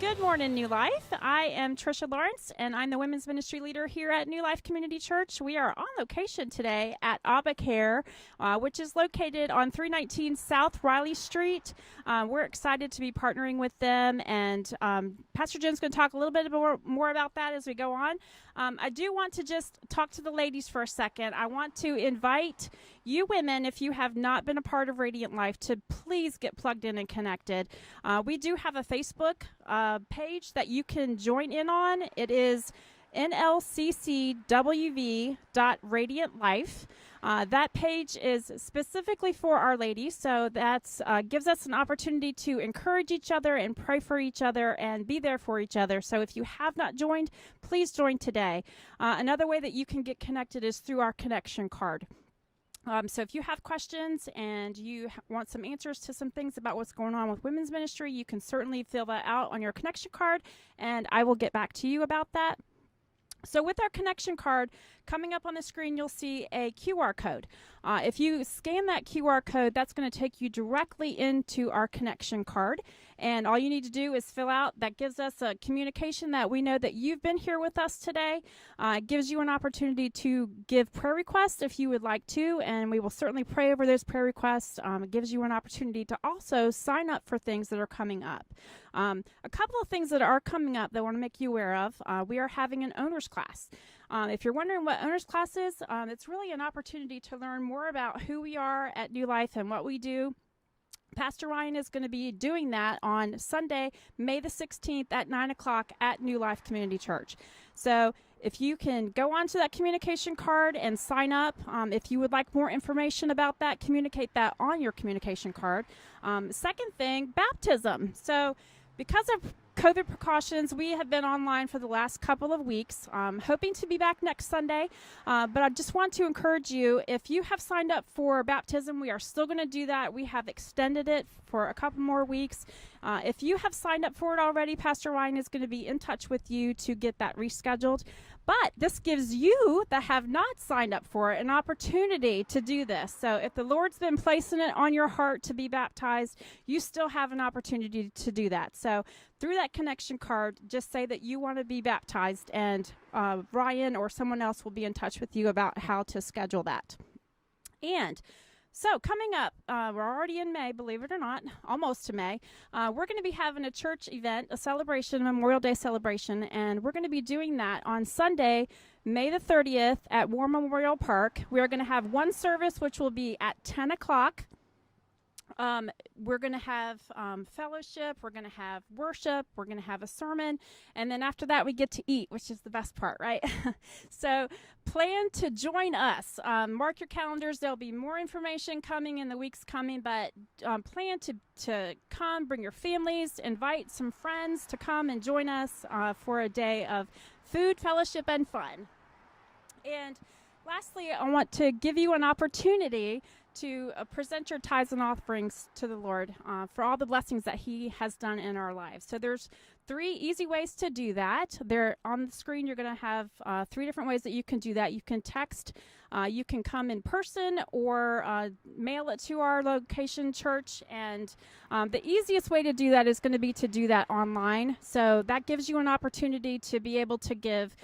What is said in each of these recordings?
Good morning, New Life. I am Trisha Lawrence, and I'm the Women's Ministry Leader here at New Life Community Church. We are on location today at Abba Care, which is located on 319 South Riley Street. We're excited to be partnering with them, and Pastor Jim's going to talk a little bit more about that as we go on. I do want to just talk to the ladies for a second. I want to invite you women, if you have not been a part of Radiant Life, to please get plugged in and connected. We do have a Facebook page that you can join in on. It is nlccwv.radiantlife. That page is specifically for our ladies, so that gives us an opportunity to encourage each other and pray for each other and be there for each other. So if you have not joined, please join today. Another way that you can get connected is through our connection card. So if you have questions and you want some answers to some things about what's going on with women's ministry, you can certainly fill that out on your connection card, and I will get back to you about that. So with our connection card, coming up on the screen, you'll see a QR code. If you scan that QR code, that's going to take you directly into our connection card. And all you need to do is fill out. That gives us a communication that we know that you've been here with us today. It gives you an opportunity to give prayer requests if you would like to, and we will certainly pray over those prayer requests. It gives you an opportunity to also sign up for things that are coming up. A couple of things that are coming up that I want to make you aware of. We are having an owner's class. If you're wondering what owner's class is, it's really an opportunity to learn more about who we are at New Life and what we do. Pastor Ryan is going to be doing that on Sunday, May the 16th at 9 o'clock at New Life Community Church. So if you can go onto that communication card and sign up, if you would like more information about that, communicate that on your communication card. Second thing, baptism. So because of COVID precautions, we have been online for the last couple of weeks, hoping to be back next Sunday. But I just want to encourage you, if you have signed up for baptism, we are still going to do that. We have extended it for a couple more weeks. If you have signed up for it already, Pastor Ryan is going to be in touch with you to get that rescheduled. But this gives you that have not signed up for it an opportunity to do this. So if the Lord's been placing it on your heart to be baptized, you still have an opportunity to do that. So through that connection card, just say that you want to be baptized, and Ryan or someone else will be in touch with you about how to schedule that. And so coming up, we're already in May, believe it or not, almost to May. We're going to be having a church event, a celebration, a Memorial Day celebration, and we're going to be doing that on Sunday, May the 30th at War Memorial Park. We are going to have one service, which will be at 10 o'clock. We're going to have fellowship, we're going to have worship, we're going to have a sermon, and then after that we get to eat, which is the best part, right? So plan to join us. Mark your calendars. There'll be more information coming in the weeks coming, but plan to come, bring your families, invite some friends to come and join us for a day of food, fellowship, and fun. And lastly, I want to give you an opportunity to present your tithes and offerings to the Lord for all the blessings that He has done in our lives. So there's 3 easy ways to do that. There on the screen, you're going to have 3 different ways that you can do that. You can text, you can come in person, or mail it to our location church. And the easiest way to do that is going to be to do that online. So that gives you an opportunity to be able to give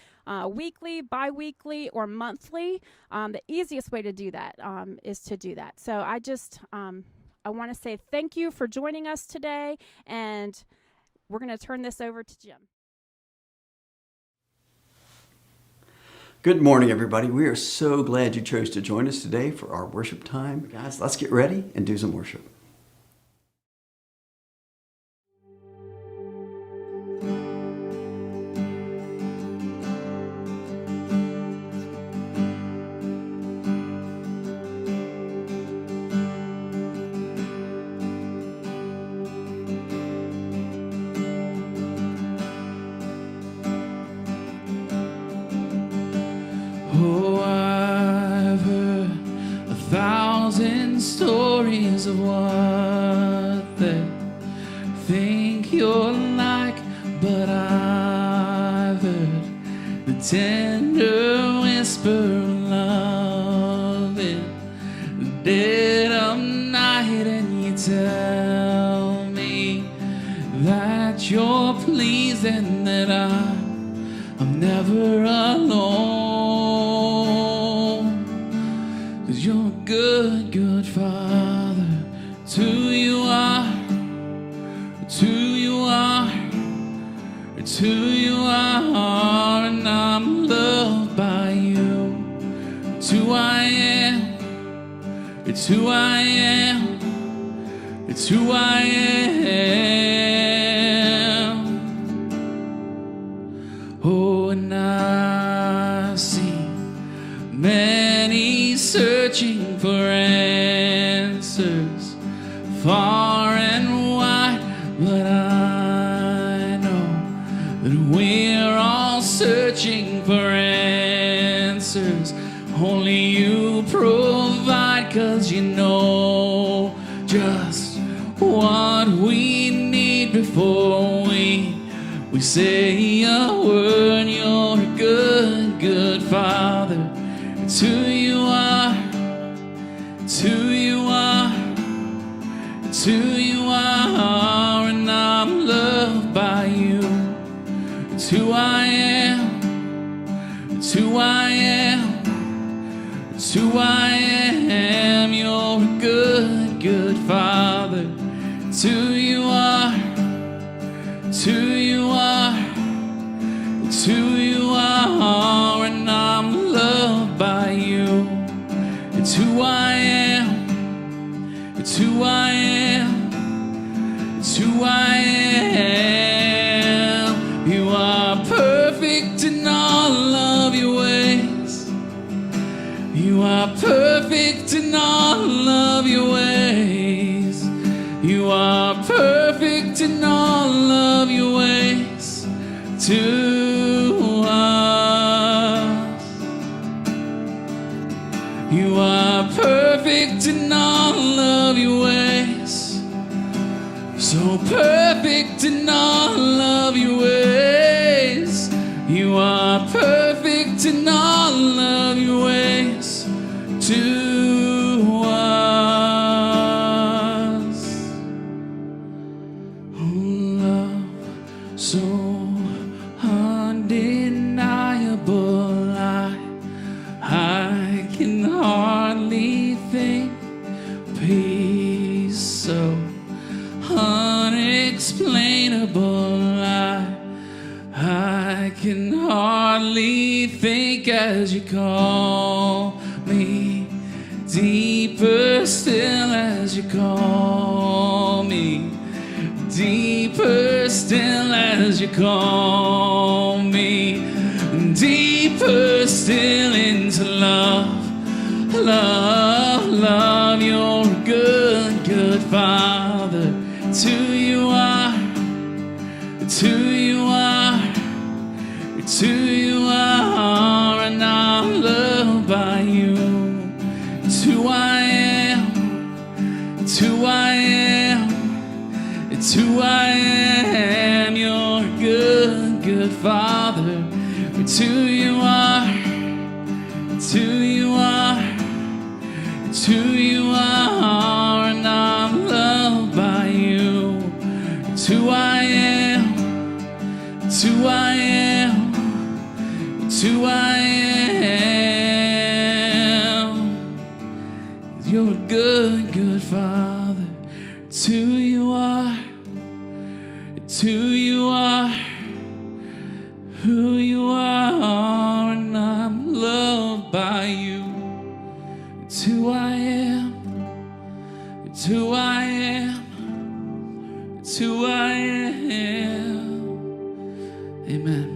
weekly, bi-weekly, or monthly. The easiest way to do that is to do that. So I want to say thank you for joining us today, and we're going to turn this over to Jim. Good morning, everybody. We are so glad you chose to join us today for our worship time. Guys, let's get ready and do some worship. Oh, I've heard 1,000 stories of what they think you're like, but I've heard the tender whisper of love in the dead of night, and you tell me that you're pleased and that I'm never alone. 'Cause you're a good, good Father. It's who you are. It's who you are. It's who you are, and I'm loved by you. It's who I am. It's who I am. It's who I am. Oh, and I see many searching for answers far and wide, but I know that we're all searching for answers. Only you provide, 'cause you know just what we need before we say a word. You're a good, good Father. It's who you are. It's who you are. It's who you are, and I'm loved by you. It's who I am. It's who I am. It's who I am. You're a good, good Father. It's who you are. It's who you are. It's who you are, and I'm loved by you. It's who I am. It's who I am. It's who I am. You are perfect in all of your ways. You are perfect in all of your ways. You are perfect in all of your ways to us. You are perfect in all of your ways. So perfect in all of your ways. You are perfect in all of your ways to us. Oh, love so undeniable, I can hardly think. Peace so unexplainable, I can hardly think as you call me. Deeper still as you call me. Deeper still as you call me. Deeper still into love. Love, love, you're a good, good Father. It's who you are. It's who you are. It's who you are, and I'm loved by you. It's who I am. It's who I am. It's who I am. You're a good, good Father. It's who you are. It's who you are. It's who you are, and I'm loved by you. It's who I am. It's who I am. It's who I am. You're a good, good Father. It's who you are. It's who you are. Who you are, and I'm loved by you. It's who I am. It's who I am. It's who I am. Amen.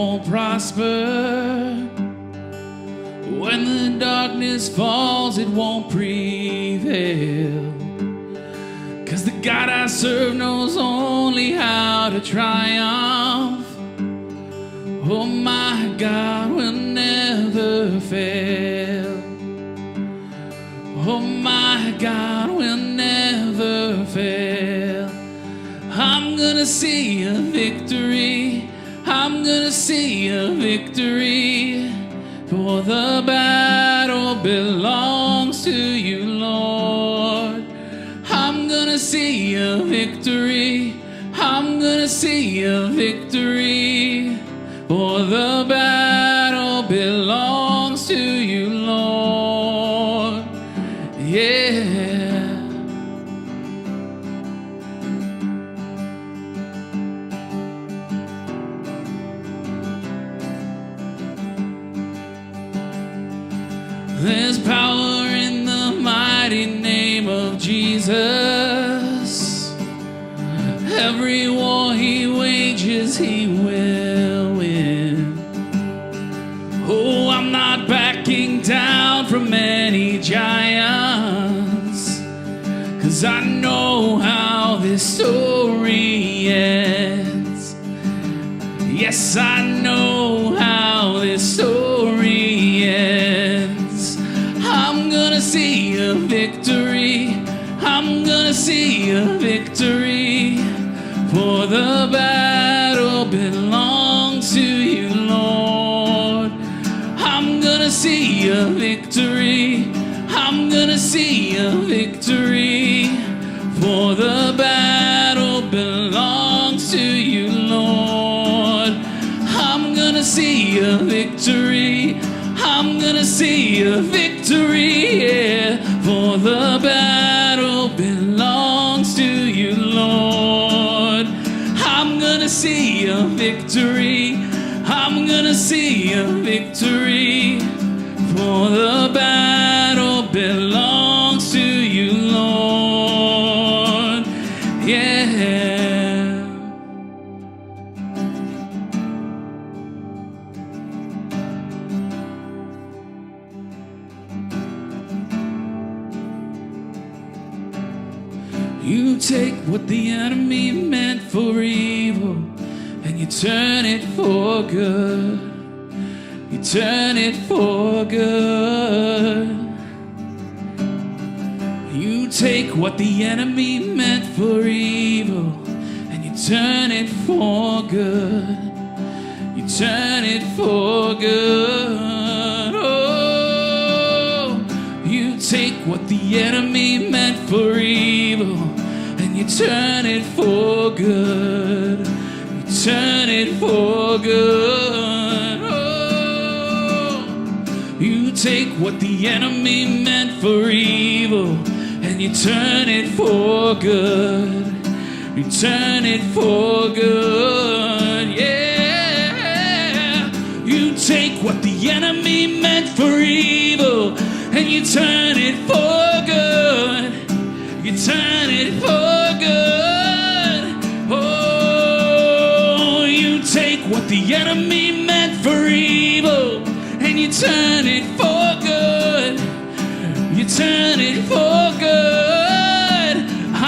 won't prosper. When the darkness falls, it won't prevail. 'Cause the God I serve knows only how to triumph. Oh, my God will never fail. Oh, my God will never fail. I'm gonna see a victory. I'm gonna see a victory. For the battle belongs to you, Lord. I'm gonna see a victory. I'm gonna see a victory. For the battle belongs to you, Lord. Yeah. There's power in the mighty name of Jesus. Every war he wages, he will win. Oh, I'm not backing down from any giants, 'cause I know how this story ends. Yes, I know how this story ends. I'm gonna see a victory. I'm gonna see a victory. For the battle belongs to you, Lord. I'm gonna see a victory. I'm gonna see a victory. For the battle belongs to you, Lord. I'm gonna see a victory. I'm gonna see a victory, yeah. For the battle belongs to you, Lord. I'm gonna see a victory. I'm gonna see a victory. For the battle belongs to you, Lord. Yeah. You take what the enemy meant for evil and you turn it for good. You turn it for good. You take what the enemy meant for evil and you turn it for good. You turn it for good. Oh, you take what the enemy meant for evil and you turn it for good. You turn it for good. Oh, you take what the enemy meant for evil and you turn it for good. You turn it for good. Yeah. You take what the enemy meant for evil and you turn it for good. You turn it for good. Oh, you take what the enemy meant for evil and you turn it for good. You turn it for good.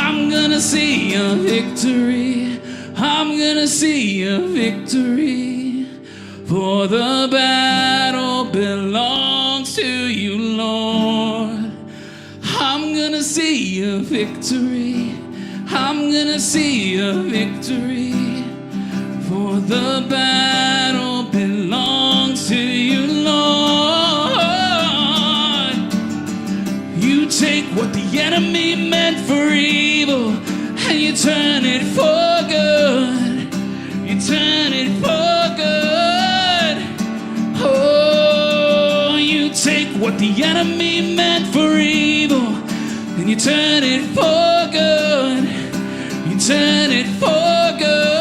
I'm gonna see a victory. I'm gonna see a victory. For the battle belongs to you, Lord. I'm gonna see a victory. I'm gonna see a victory. For the battle belongs to you, Lord. You take what the enemy meant for evil and you turn it for good. You turn it for good. Oh, you take what the enemy meant for evil and you turn it for good. You turn it for good.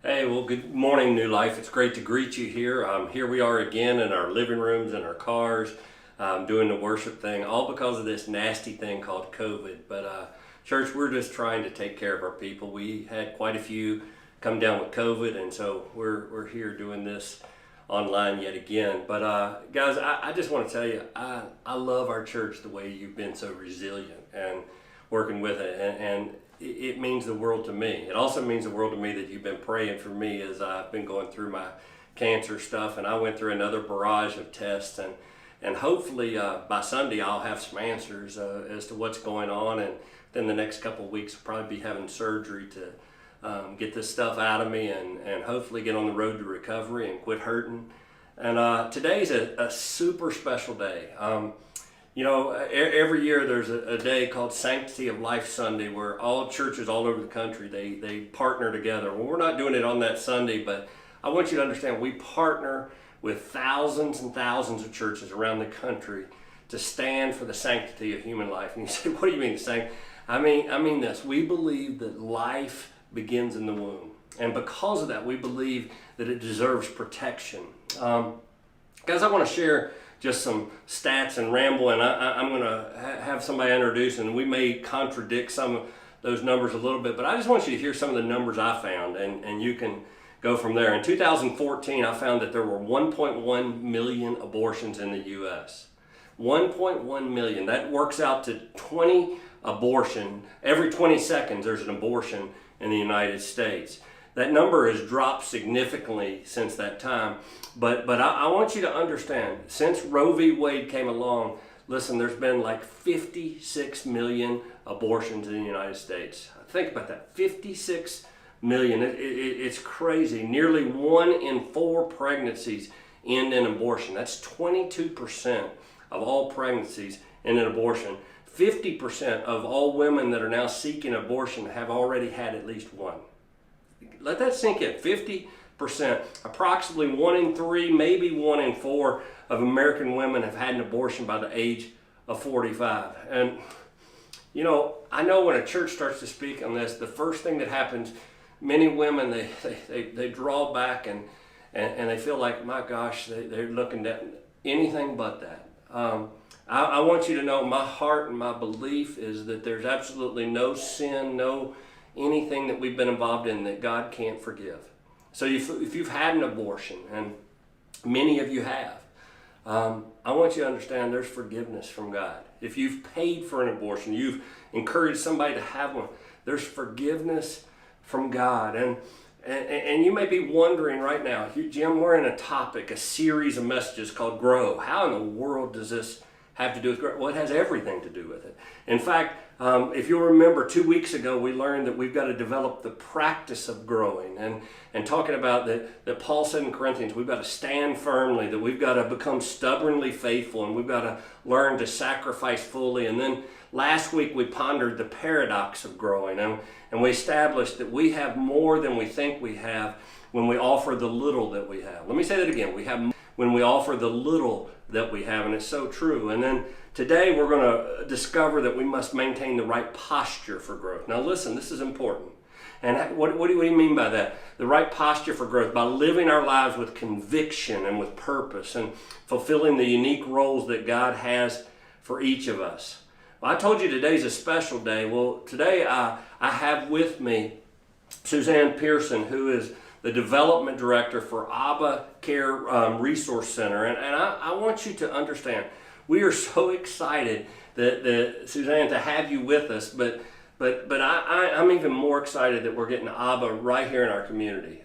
Hey, well, good morning, New Life. It's great to greet you here. Here we are again in our living rooms and our cars, doing the worship thing, all because of this nasty thing called COVID. But church, we're just trying to take care of our people. We had quite a few come down with COVID, and so we're here doing this online yet again. But guys, I just want to tell you, I love our church the way you've been so resilient and working with it, and it means the world to me. It also means the world to me that you've been praying for me as I've been going through my cancer stuff, and I went through another barrage of tests, and hopefully by Sunday I'll have some answers as to what's going on, and then the next couple of weeks I'll probably be having surgery to get this stuff out of me and hopefully get on the road to recovery and quit hurting. And today's a super special day. You know, every year there's a day called Sanctity of Life Sunday where all churches all over the country, they partner together. Well, we're not doing it on that Sunday, but I want you to understand we partner with thousands and thousands of churches around the country to stand for the sanctity of human life. And you say, what do you mean sanctity? I mean this. We believe that life begins in the womb. And because of that, we believe that it deserves protection. Guys, I want to share just some stats and ramble, and I'm going to have somebody introduce, and we may contradict some of those numbers a little bit, but I just want you to hear some of the numbers I found, and you can go from there. In 2014, I found that there were 1.1 million abortions in the U.S. 1.1 million. That works out to 20 abortion. Every 20 seconds, there's an abortion in the United States. That number has dropped significantly since that time, but I want you to understand, since Roe v. Wade came along, listen, there's been like 56 million abortions in the United States. Think about that, 56 million. It's crazy. Nearly 1 in 4 pregnancies end in abortion. That's 22% of all pregnancies end in abortion. 50% of all women that are now seeking abortion have already had at least one. Let that sink in. 50%. Approximately 1 in 3, maybe 1 in 4 of American women have had an abortion by the age of 45. And, you know, I know when a church starts to speak on this, the first thing that happens, many women, they draw back and they feel like, my gosh, they're looking at anything but that. I want you to know my heart and my belief is that there's absolutely no sin, no anything that we've been involved in that God can't forgive. So if you've had an abortion, and many of you have, I want you to understand there's forgiveness from God. If you've paid for an abortion, you've encouraged somebody to have one, there's forgiveness from God. And you may be wondering right now, Jim, we're in a series of messages called Grow. How in the world does this have to do with growth? Well, it has everything to do with it. In fact, if you'll remember, 2 weeks ago, we learned that we've got to develop the practice of growing, and talking about that Paul said in Corinthians, we've got to stand firmly, that we've got to become stubbornly faithful, and we've got to learn to sacrifice fully. And then last week, we pondered the paradox of growing, and we established that we have more than we think we have when we offer the little that we have. Let me say that again. We have when we offer the little that we have, and it's so true. And then today we're going to discover that we must maintain the right posture for growth. Now listen, this is important. And what do you mean by that? The right posture for growth, by living our lives with conviction and with purpose and fulfilling the unique roles that God has for each of us. Well, I told you today's a special day. Well, today I have with me Suzanne Pearson, who is the development director for Abba Care Resource Center. And I want you to understand, we are so excited that Suzanne, to have you with us, but I'm even more excited that we're getting Abba right here in our community.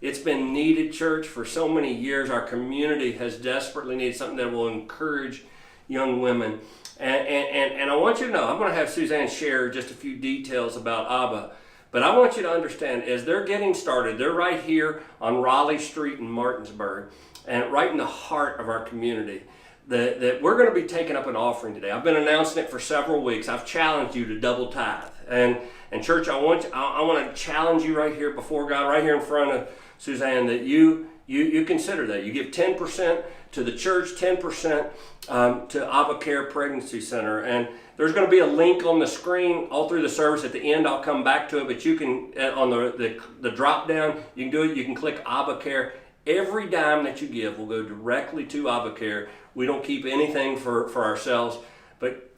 It's been needed, church, for so many years. Our community has desperately needed something that will encourage young women. And I want you to know, I'm going to have Suzanne share just a few details about Abba. But I want you to understand, as they're getting started, they're right here on Raleigh Street in Martinsburg, and right in the heart of our community, that we're going to be taking up an offering today. I've been announcing it for several weeks. I've challenged you to double tithe. And church, I want to challenge you right here before God, right here in front of Suzanne, that you you consider that. You give 10% to the church, 10% to AvaCare Pregnancy Center. And there's going to be a link on the screen all through the service. At the end, I'll come back to it, but you can, on the drop down, you can do it. You can click AvaCare. Every dime that you give will go directly to AvaCare. We don't keep anything for ourselves. But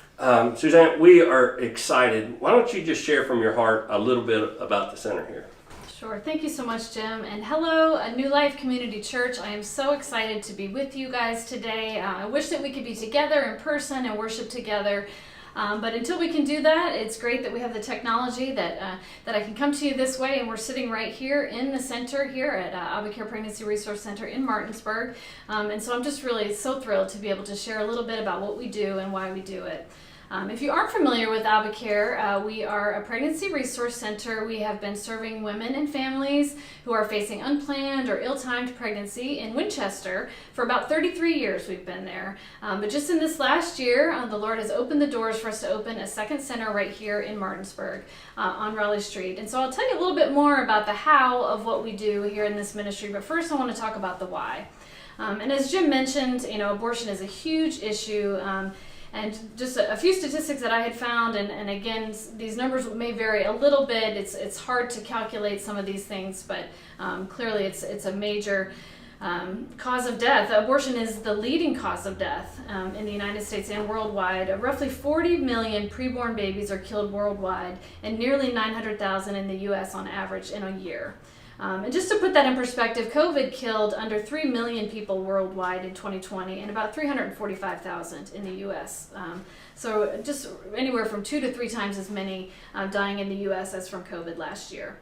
Suzanne, we are excited. Why don't you just share from your heart a little bit about the center here? Sure. Thank you so much, Jim. And hello, New Life Community Church. I am so excited to be with you guys today. I wish that we could be together in person and worship together. But until we can do that, it's great that we have the technology that I can come to you this way, and we're sitting right here in the center here at AvaCare Pregnancy Resource Center in Martinsburg. And so I'm just really so thrilled to be able to share a little bit about what we do and why we do it. If you aren't familiar with AvaCare, we are a pregnancy resource center. We have been serving women and families who are facing unplanned or ill-timed pregnancy in Winchester for about 33 years. We've been there. But just in this last year, the Lord has opened the doors for us to open a second center right here in Martinsburg on Raleigh Street. And so I'll tell you a little bit more about the how of what we do here in this ministry, but first I want to talk about the why. And as Jim mentioned, abortion is a huge issue. And just a few statistics that I had found, and again, these numbers may vary a little bit. It's hard to calculate some of these things, but clearly it's a major cause of death. Abortion is the leading cause of death in the United States and worldwide. Roughly 40 million preborn babies are killed worldwide, and nearly 900,000 in the U.S. on average in a year. And just to put that in perspective, COVID killed under 3 million people worldwide in 2020 and about 345,000 in the U.S. So just anywhere from 2 to 3 times as many dying in the U.S. as from COVID last year.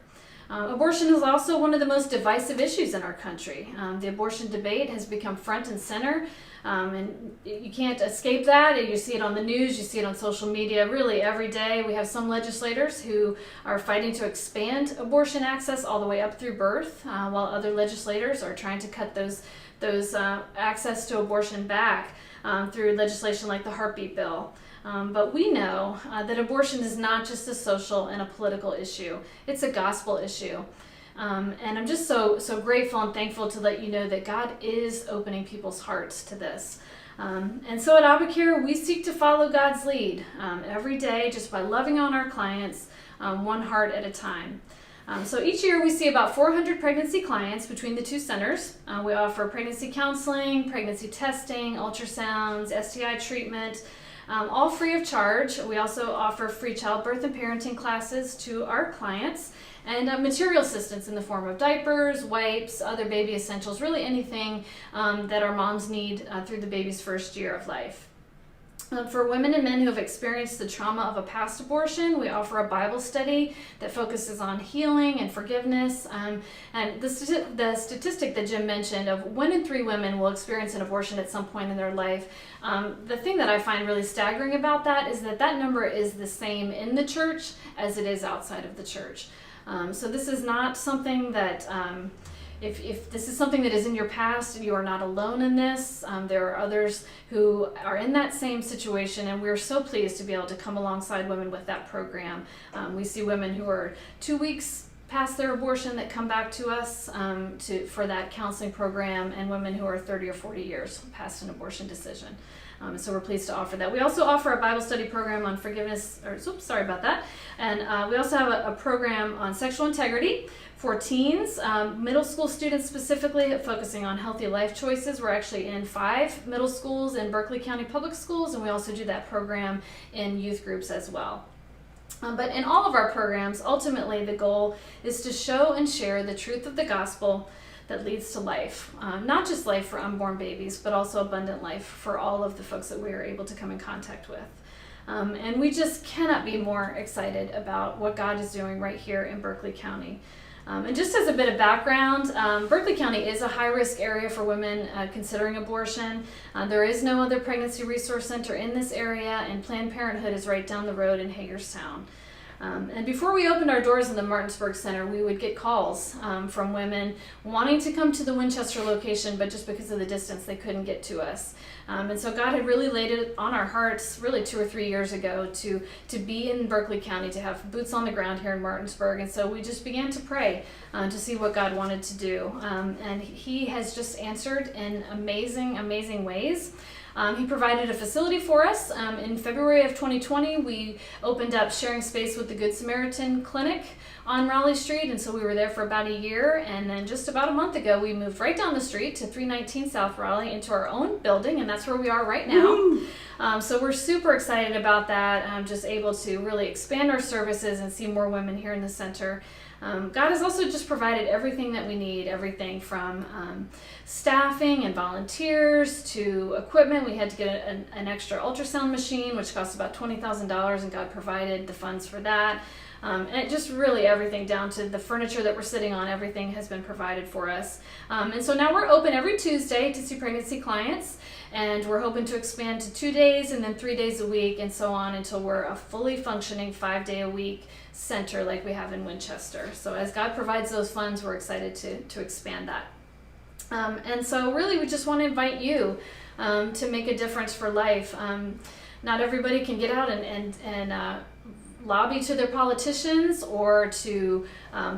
Abortion is also one of the most divisive issues in our country. The abortion debate has become front and center, and you can't escape that. You see it on the news, you see it on social media, really every day. We have some legislators who are fighting to expand abortion access all the way up through birth, while other legislators are trying to cut those access to abortion back through legislation like the heartbeat bill. But we know that abortion is not just a social and a political issue. It's a gospel issue. And I'm just so grateful and thankful to let you know that God is opening people's hearts to this. And so at AvaCare, we seek to follow God's lead every day just by loving on our clients one heart at a time. So each year we see about 400 pregnancy clients between the two centers. We offer pregnancy counseling, pregnancy testing, ultrasounds, STI treatment, all free of charge. We also offer free childbirth and parenting classes to our clients, and material assistance in the form of diapers, wipes, other baby essentials, really anything that our moms need through the baby's first year of life. For women and men who have experienced the trauma of a past abortion, we offer a Bible study that focuses on healing and forgiveness. And the statistic that Jim mentioned of 1 in 3 women will experience an abortion at some point in their life, the thing that I find really staggering about that is that number is the same in the church as it is outside of the church. So this is not something that... If this is something that is in your past, you are not alone in this. There are others who are in that same situation, and we're so pleased to be able to come alongside women with that program. We see women who are 2 weeks past their abortion that come back to us for that counseling program, and women who are 30 or 40 years past an abortion decision. So we're pleased to offer that. We also offer a Bible study program on forgiveness, and we also have a program on sexual integrity for teens, middle school students specifically, focusing on healthy life choices. We're actually in 5 middle schools in Berkeley County Public Schools, and we also do that program in youth groups as well. But in all of our programs, ultimately the goal is to show and share the truth of the gospel that leads to life. Not just life for unborn babies, but also abundant life for all of the folks that we are able to come in contact with. And we just cannot be more excited about what God is doing right here in Berkeley County. And just as a bit of background, Berkeley County is a high-risk area for women considering abortion. There is no other pregnancy resource center in this area, and Planned Parenthood is right down the road in Hagerstown. And before we opened our doors in the Martinsburg Center, we would get calls from women wanting to come to the Winchester location, but just because of the distance, they couldn't get to us. And so God had really laid it on our hearts really 2 or 3 years ago to be in Berkeley County, to have boots on the ground here in Martinsburg. And so we just began to pray to see what God wanted to do. And He has just answered in amazing, amazing ways. He provided a facility for us. In February of 2020, we opened up sharing space with the Good Samaritan Clinic on Raleigh Street, and so we were there for about a year. And then just about a month ago, we moved right down the street to 319 South Raleigh into our own building, and that's where we are right now. So we're super excited about that. I'm just able to really expand our services and see more women here in the center. God has also just provided everything that we need, everything from staffing and volunteers to equipment. We had to get an extra ultrasound machine, which cost about $20,000, and God provided the funds for that. And it just really everything down to the furniture that we're sitting on, everything has been provided for us. And so now we're open every Tuesday to see pregnancy clients, and we're hoping to expand to 2 days and then 3 days a week and so on until we're a fully functioning 5-day-a-week center like we have in Winchester. So as God provides those funds, we're excited to expand that. And so really we just want to invite you to make a difference for life. Not everybody can get out and lobby to their politicians or to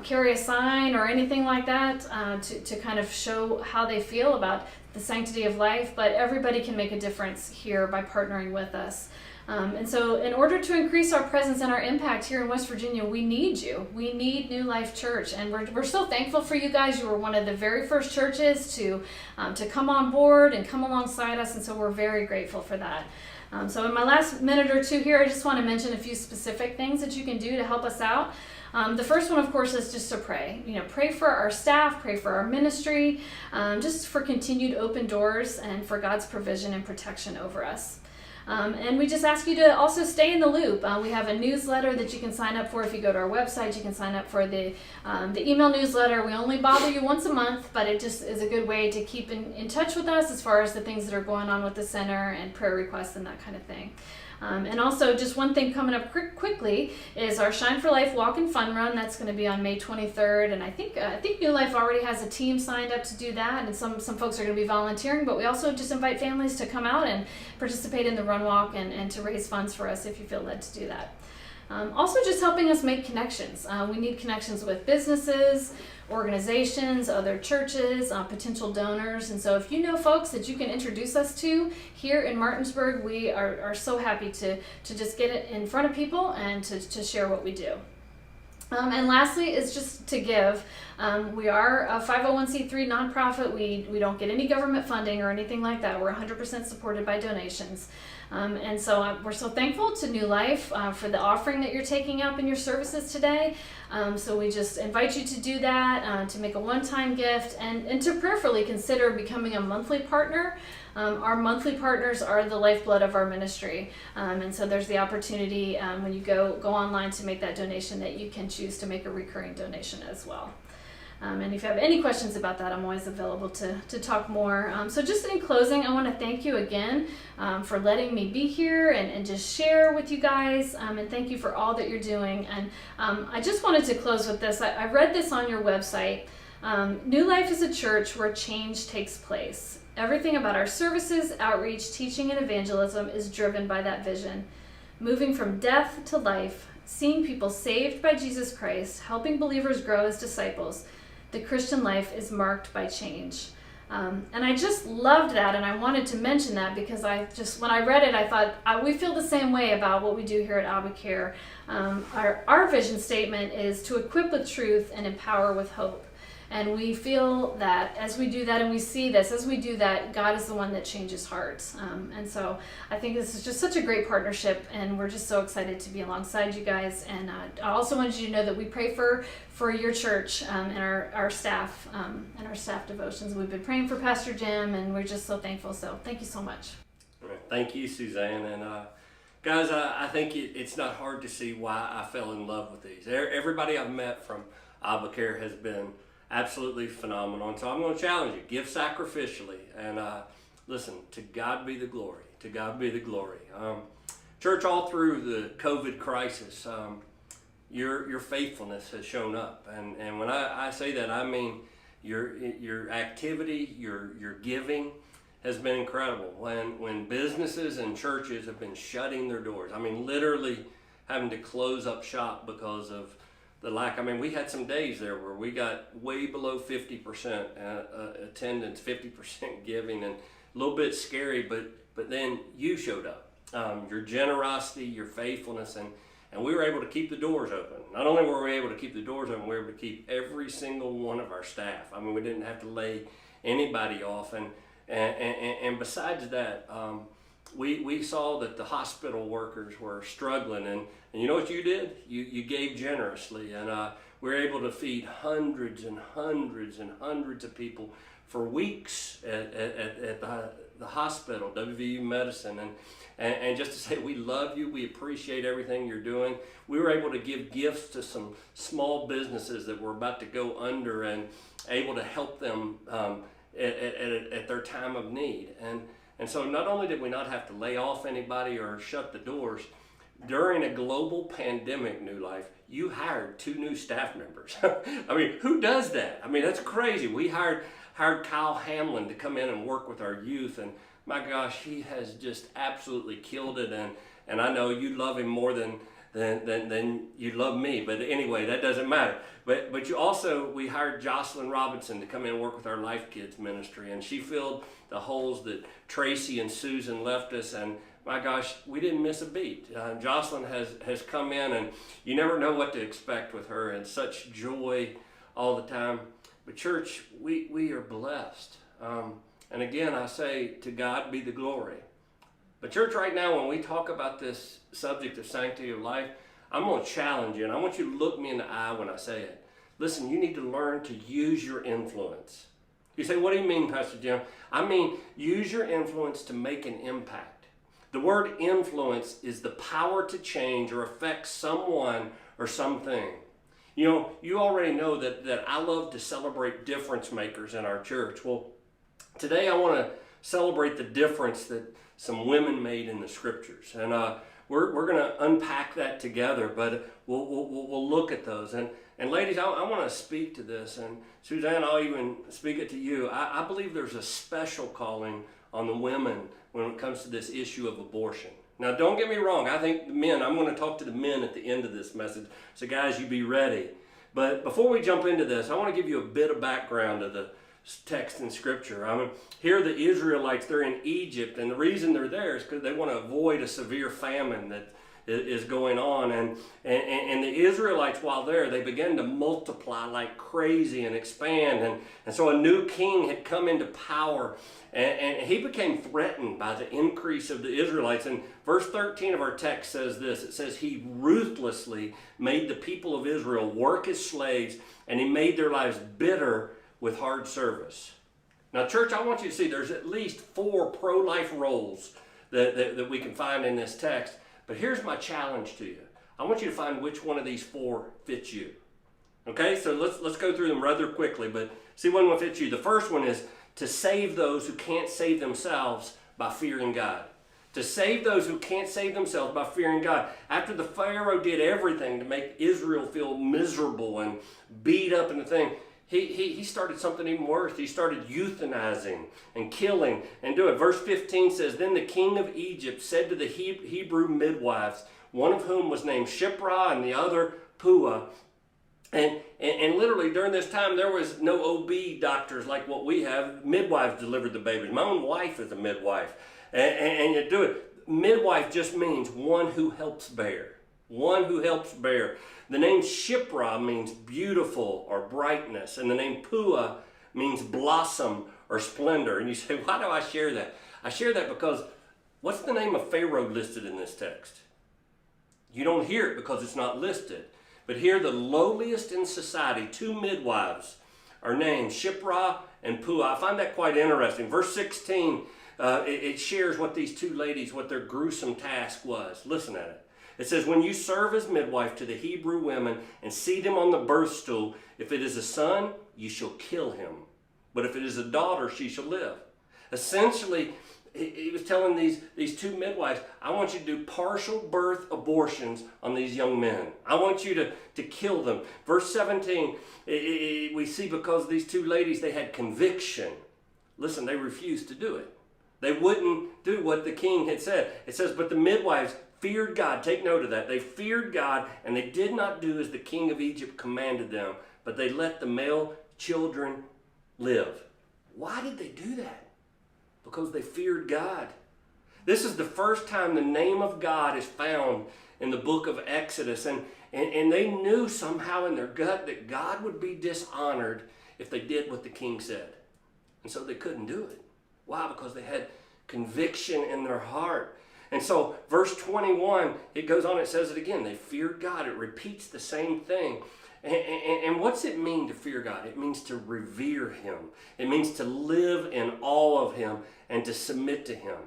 carry a sign or anything like that to kind of show how they feel about the sanctity of life, but everybody can make a difference here by partnering with us. And so in order to increase our presence and our impact here in West Virginia, we need you. We need New Life Church, and we're so thankful for you guys. You were one of the very first churches to come on board and come alongside us, and so we're very grateful for that. So in my last minute or two here, I just want to mention a few specific things that you can do to help us out. The first one, of course, is just to pray. Pray for our staff, pray for our ministry, just for continued open doors and for God's provision and protection over us. And we just ask you to also stay in the loop. We have a newsletter that you can sign up for. If you go to our website, you can sign up for the email newsletter. We only bother you once a month, but it just is a good way to keep in touch with us as far as the things that are going on with the center and prayer requests and that kind of thing. And also, just one thing coming up quickly is our Shine for Life Walk and Fun Run. That's going to be on May 23rd, and I think New Life already has a team signed up to do that, and some folks are going to be volunteering, but we also just invite families to come out and participate in the run walk and to raise funds for us if you feel led to do that. Also just helping us make connections. We need connections with businesses, organizations, other churches, potential donors. And so if you know folks that you can introduce us to here in Martinsburg, we are so happy to just get it in front of people and to share what we do. And lastly is just to give. We are a 501c3 nonprofit. We don't get any government funding or anything like that. We're 100% supported by donations. And so we're so thankful to New Life for the offering that you're taking up in your services today. So we just invite you to do that, to make a one-time gift, and to prayerfully consider becoming a monthly partner. Our monthly partners are the lifeblood of our ministry. And so there's the opportunity when you go online to make that donation that you can choose to make a recurring donation as well. And if you have any questions about that, I'm always available to talk more. So just in closing, I want to thank you again for letting me be here and just share with you guys. And thank you for all that you're doing. And I just wanted to close with this. I read this on your website. New Life is a church where change takes place. Everything about our services, outreach, teaching, and evangelism is driven by that vision. Moving from death to life, seeing people saved by Jesus Christ, helping believers grow as disciples. The Christian life is marked by change. And I just loved that, and I wanted to mention that because when I read it, I thought, we feel the same way about what we do here at ABBA-CARE. Our vision statement is to equip with truth and empower with hope. And we feel that as we do that, and we see this, as we do that, God is the one that changes hearts. And so I think this is just such a great partnership, and we're just so excited to be alongside you guys. And I also wanted you to know that we pray for your church and our staff and our staff devotions. We've been praying for Pastor Jim, and we're just so thankful. So thank you so much. Thank you, Suzanne. And guys, I think it's not hard to see why I fell in love with these. Everybody I've met from ABBA-CARE has been absolutely phenomenal. And so I'm going to challenge you, give sacrificially, and listen, to God be the glory. To God be the glory. Church, all through the COVID crisis, your faithfulness has shown up. And when I say that, I mean your activity, your giving has been incredible. When businesses and churches have been shutting their doors, I mean literally having to close up shop because of the lack. I mean, we had some days there where we got way below 50% attendance, 50% giving, and a little bit scary, but then you showed up. Your generosity, your faithfulness, and we were able to keep the doors open. Not only were we able to keep the doors open, we were able to keep every single one of our staff. I mean, we didn't have to lay anybody off. And besides that, we saw that the hospital workers were struggling, and you know what you did? You gave generously, and we were able to feed hundreds and hundreds and hundreds of people for weeks at the hospital, WVU Medicine, and just to say we love you, we appreciate everything you're doing. We were able to give gifts to some small businesses that were about to go under and able to help them at their time of need. And so not only did we not have to lay off anybody or shut the doors, during a global pandemic, New Life, you hired 2 new staff members. I mean, who does that? I mean, that's crazy. We hired Kyle Hamlin to come in and work with our youth, and my gosh, he has just absolutely killed it. And I know you love him more than you love me, but anyway, that doesn't matter. But we hired Jocelyn Robinson to come in and work with our Life Kids ministry, and she filled the holes that Tracy and Susan left us, and my gosh, we didn't miss a beat. Jocelyn has come in, and you never know what to expect with her, and such joy all the time. But church, we are blessed. And again, I say, to God be the glory. But church, right now, when we talk about this subject of sanctity of life, I'm going to challenge you, and I want you to look me in the eye when I say it. Listen, you need to learn to use your influence. You say, what do you mean, Pastor Jim? I mean, use your influence to make an impact. The word influence is the power to change or affect someone or something. You know, you already know that I love to celebrate difference makers in our church. Well, today I want to celebrate the difference that some women made in the scriptures. And we're going to unpack that together, but we'll look at those. And ladies, I want to speak to this. And Suzanne, I'll even speak it to you. I believe there's a special calling on the women when it comes to this issue of abortion. Now, don't get me wrong. I think the men, I'm going to talk to the men at the end of this message. So guys, you be ready. But before we jump into this, I want to give you a bit of background of the text in scripture. I mean, here the Israelites, they're in Egypt, and the reason they're there is because they want to avoid a severe famine that is going on. And the Israelites, while there, they began to multiply like crazy and expand. And so a new king had come into power, and he became threatened by the increase of the Israelites. And verse 13 of our text says this. It says, he ruthlessly made the people of Israel work as slaves, and he made their lives bitter with hard service. Now, church, I want you to see there's at least 4 pro-life roles that we can find in this text. But here's my challenge to you. I want you to find which one of these 4 fits you. Okay, so let's go through them rather quickly, but see one will fit you. The first one is to save those who can't save themselves by fearing God. To save those who can't save themselves by fearing God. After the Pharaoh did everything to make Israel feel miserable and beat up and the thing, he started something even worse. He started euthanizing and killing and doing it. Verse 15 says, then the king of Egypt said to the Hebrew midwives, one of whom was named Shiphrah and the other Puah. And literally during this time, there was no OB doctors like what we have. Midwives delivered the babies. My own wife is a midwife. And you do it. Midwife just means one who helps bear. One who helps bear. The name Shiphrah means beautiful or brightness, and the name Puah means blossom or splendor. And you say, why do I share that? I share that because what's the name of Pharaoh listed in this text? You don't hear it because it's not listed. But here, the lowliest in society, 2 midwives are named Shiphrah and Puah. I find that quite interesting. Verse 16, it shares what these 2 ladies, what their gruesome task was. Listen at it. It says, when you serve as midwife to the Hebrew women and seat him on the birth stool, if it is a son, you shall kill him. But if it is a daughter, she shall live. Essentially, he was telling these two midwives, I want you to do partial birth abortions on these young men. I want you to kill them. Verse 17, we see because these two ladies, they had conviction. Listen, they refused to do it. They wouldn't do what the king had said. It says, but the midwives feared God. Take note of that. They feared God, and they did not do as the king of Egypt commanded them, but they let the male children live. Why did they do that? Because they feared God. This is the first time the name of God is found in the book of Exodus, and they knew somehow in their gut that God would be dishonored if they did what the king said. And so they couldn't do it. Why? Because they had conviction in their heart. And so verse 21, it goes on, it says it again. They feared God. It repeats the same thing. And what's it mean to fear God? It means to revere him. It means to live in awe of him and to submit to him.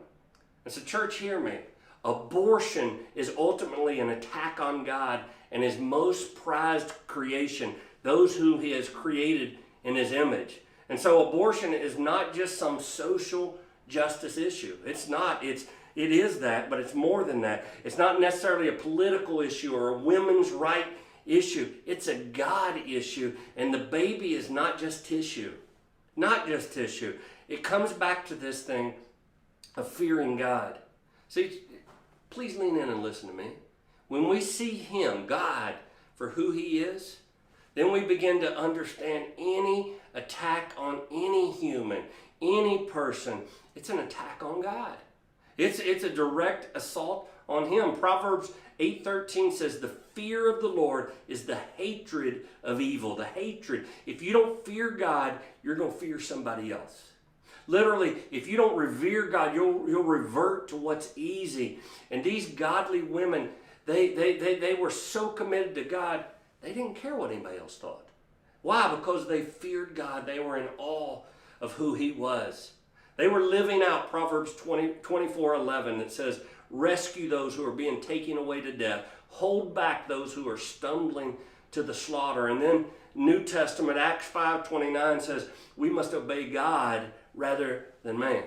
And so church, hear me. Abortion is ultimately an attack on God and his most prized creation, those who he has created in his image. And so abortion is not just some social justice issue. It's not. It is that, but it's more than that. It's not necessarily a political issue or a women's right issue. It's a God issue, and the baby is not just tissue. Not just tissue. It comes back to this thing of fearing God. See, please lean in and listen to me. When we see him, God, for who he is, then we begin to understand any attack on any human, any person, it's an attack on God. It's a direct assault on him. Proverbs 8:13 says, the fear of the Lord is the hatred of evil. The hatred. If you don't fear God, you're going to fear somebody else. Literally, if you don't revere God, you'll revert to what's easy. And these godly women, they were so committed to God, they didn't care what anybody else thought. Why? Because they feared God. They were in awe of who he was. They were living out Proverbs 24:11 that says, rescue those who are being taken away to death. Hold back those who are stumbling to the slaughter. And then New Testament, Acts 5:29 says, we must obey God rather than man.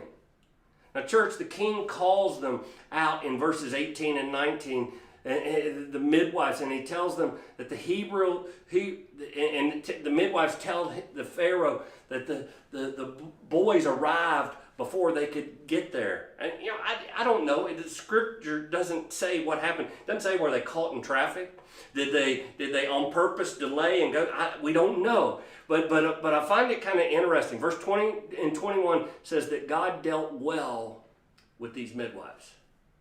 Now church, the king calls them out in verses 18 and 19, the midwives, and he tells them that the midwives tell the Pharaoh that the boys arrived before they could get there. And I don't know. The scripture doesn't say what happened. It doesn't say were they caught in traffic. Did they on purpose delay and go? We don't know. But I find it kind of interesting. Verse 20 and 21 says that God dealt well with these midwives.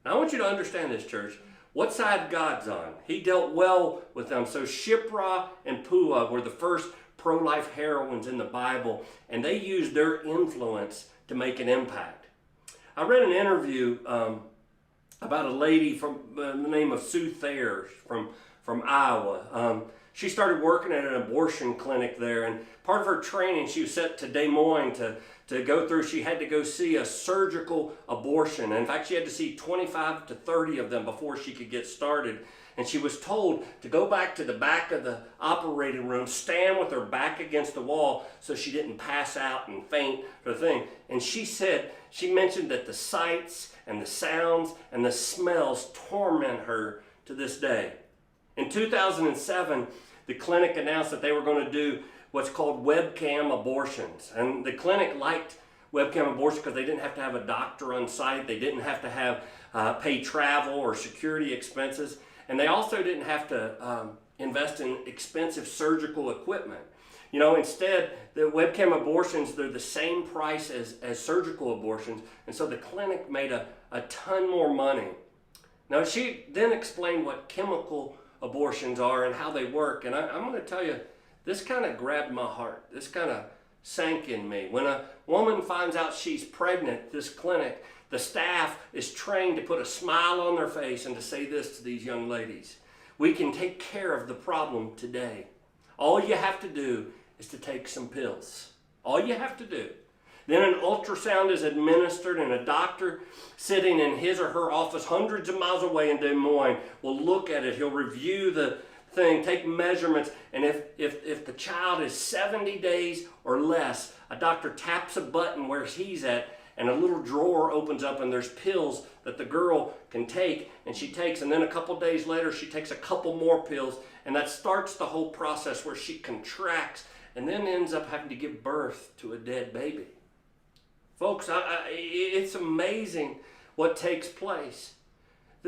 Now I want you to understand this, church. What side God's on? He dealt well with them. So Shiphrah and Puah were the first pro-life heroines in the Bible, and they used their influence to make an impact. I read an interview about a lady from the name of Sue Thayer from Iowa. She started working at an abortion clinic there, and part of her training, she was sent to Des Moines to go through. She had to go see a surgical abortion. And in fact, she had to see 25 to 30 of them before she could get started. And she was told to go back to the back of the operating room, stand with her back against the wall so she didn't pass out and faint for the thing. And she mentioned that the sights and the sounds and the smells torment her to this day. In 2007, the clinic announced that they were going to do what's called webcam abortions. And the clinic liked webcam abortion because they didn't have to have a doctor on site. They didn't have to have pay travel or security expenses. And they also didn't have to invest in expensive surgical equipment. Instead, the webcam abortions, they're the same price as surgical abortions. And so the clinic made a ton more money. Now, she then explained what chemical abortions are and how they work. And I'm going to tell you, this kind of grabbed my heart. This kind of sank in me. When a woman finds out she's pregnant, this clinic, the staff is trained to put a smile on their face and to say this to these young ladies. We can take care of the problem today. All you have to do is to take some pills. All you have to do. Then an ultrasound is administered, and a doctor sitting in his or her office hundreds of miles away in Des Moines will look at it. He'll review the thing, take measurements, and if the child is 70 days or less, a doctor taps a button where he's at, and a little drawer opens up and there's pills that the girl can take, and she takes, and then a couple days later she takes a couple more pills, and that starts the whole process where she contracts and then ends up having to give birth to a dead baby. Folks, it's amazing what takes place.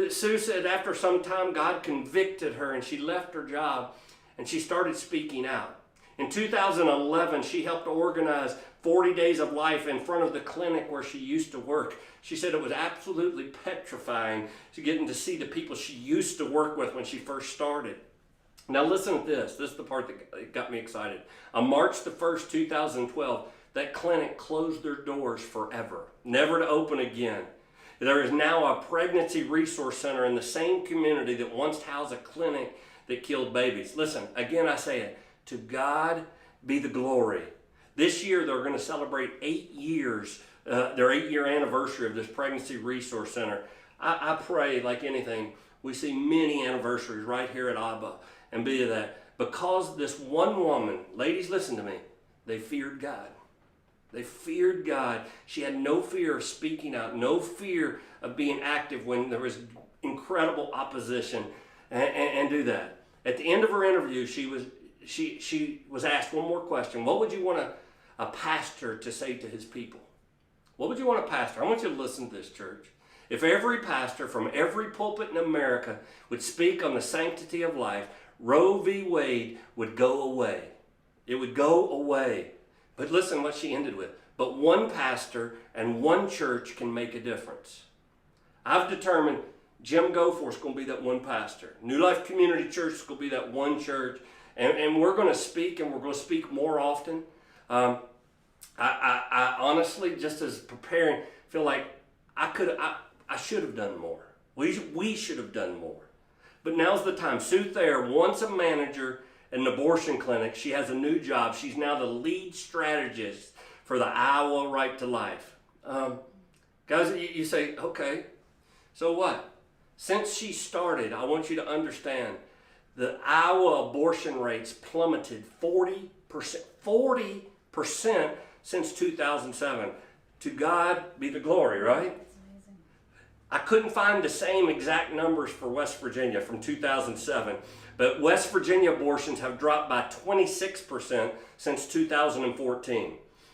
Sue said after some time God convicted her and she left her job and she started speaking out. In 2011, she helped organize 40 Days of Life in front of the clinic where she used to work. She said it was absolutely petrifying to getting to see the people she used to work with when she first started. Now listen to this. This is the part that got me excited. On March the 1st, 2012, that clinic closed their doors forever, never to open again. There is now a pregnancy resource center in the same community that once housed a clinic that killed babies. Listen, again I say it, to God be the glory. This year they're going to celebrate 8 years, their 8-year anniversary of this pregnancy resource center. I pray, like anything, we see many anniversaries right here at Abba and be that. Because this one woman, ladies listen to me, they feared God. They feared God. She had no fear of speaking out, no fear of being active when there was incredible opposition, and do that. At the end of her interview, she was asked one more question. What would you want a pastor to say to his people? What would you want a pastor? I want you to listen to this, church. If every pastor from every pulpit in America would speak on the sanctity of life, Roe v. Wade would go away. It would go away. But listen what she ended with. But one pastor and one church can make a difference. I've determined Jim Goforth is going to be that one pastor. New Life Community Church is going to be that one church. And we're going to speak, and we're going to speak more often. I honestly, just as preparing, feel like I should have done more. We should have done more. But now's the time. Sue Thayer, once a manager at an abortion clinic, she has a new job. She's now the lead strategist for the Iowa Right to Life. Guys, you say, okay, so what? Since she started, I want you to understand, the Iowa abortion rates plummeted 40% since 2007. To God be the glory, right? I couldn't find the same exact numbers for West Virginia from 2007, but West Virginia abortions have dropped by 26% since 2014.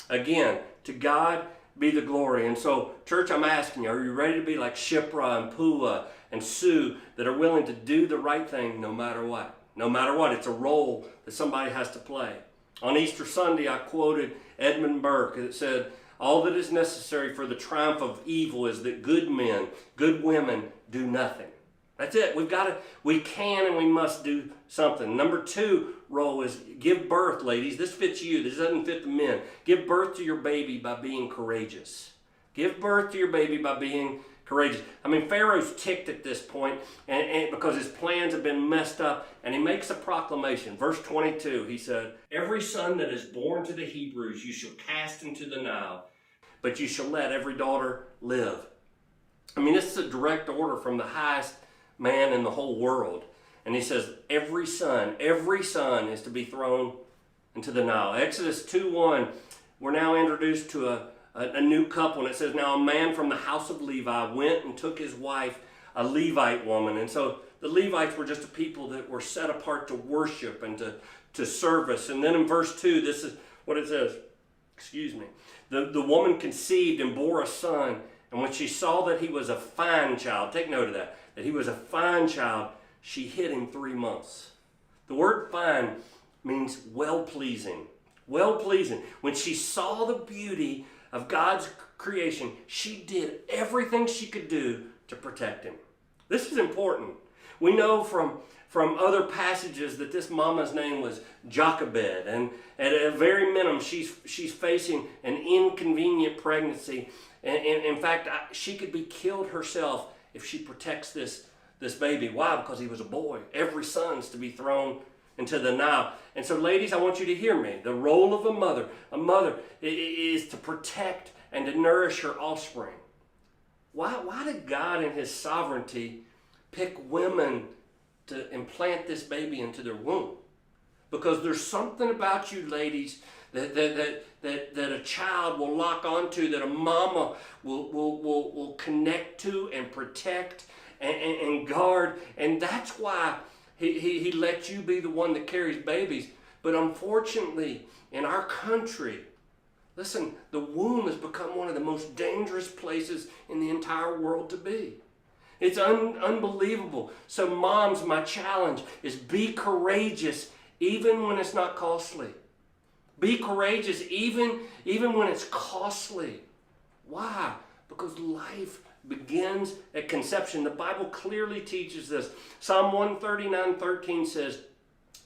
Again, to God be the glory. And so, church, I'm asking you, are you ready to be like Shipra and Pua and Sue that are willing to do the right thing no matter what? No matter what, it's a role that somebody has to play. On Easter Sunday, I quoted Edmund Burke that said, all that is necessary for the triumph of evil is that good men, good women do nothing. That's it. We can and we must do something. Number 2 role is give birth, ladies. This fits you. This doesn't fit the men. Give birth to your baby by being courageous. Give birth to your baby by being courageous. I mean, Pharaoh's ticked at this point and because his plans have been messed up, and he makes a proclamation. Verse 22, he said, every son that is born to the Hebrews you shall cast into the Nile, but you shall let every daughter live. I mean, this is a direct order from the highest man in the whole world. And he says, every son is to be thrown into the Nile. Exodus 2:1, we're now introduced to a new couple, and it says, now a man from the house of Levi went and took his wife, a Levite woman. And so the Levites were just a people that were set apart to worship and to service. And then in verse 2, this is what it says. Excuse me. The woman conceived and bore a son, and when she saw that he was a fine child, take note of that he was a fine child, she hid him 3 months. The word fine means well-pleasing. Well-pleasing. When she saw the beauty of God's creation, she did everything she could do to protect him. This is important. We know from other passages that this mama's name was Jochebed, and at a very minimum, she's facing an inconvenient pregnancy. And in fact, she could be killed herself if she protects this baby. Why? Because he was a boy. Every son's to be thrown into the Nile. And so, ladies, I want you to hear me. The role of a mother is to protect and to nourish her offspring. Why did God in his sovereignty pick women to implant this baby into their womb? Because there's something about you ladies that a child will lock onto, that a mama will connect to and protect and guard. And that's why he lets you be the one that carries babies. But unfortunately, in our country, listen, the womb has become one of the most dangerous places in the entire world to be. It's unbelievable. So moms, my challenge is be courageous even when it's not costly. Be courageous even when it's costly. Why? Because life begins at conception. The Bible clearly teaches this. Psalm 139:13 says,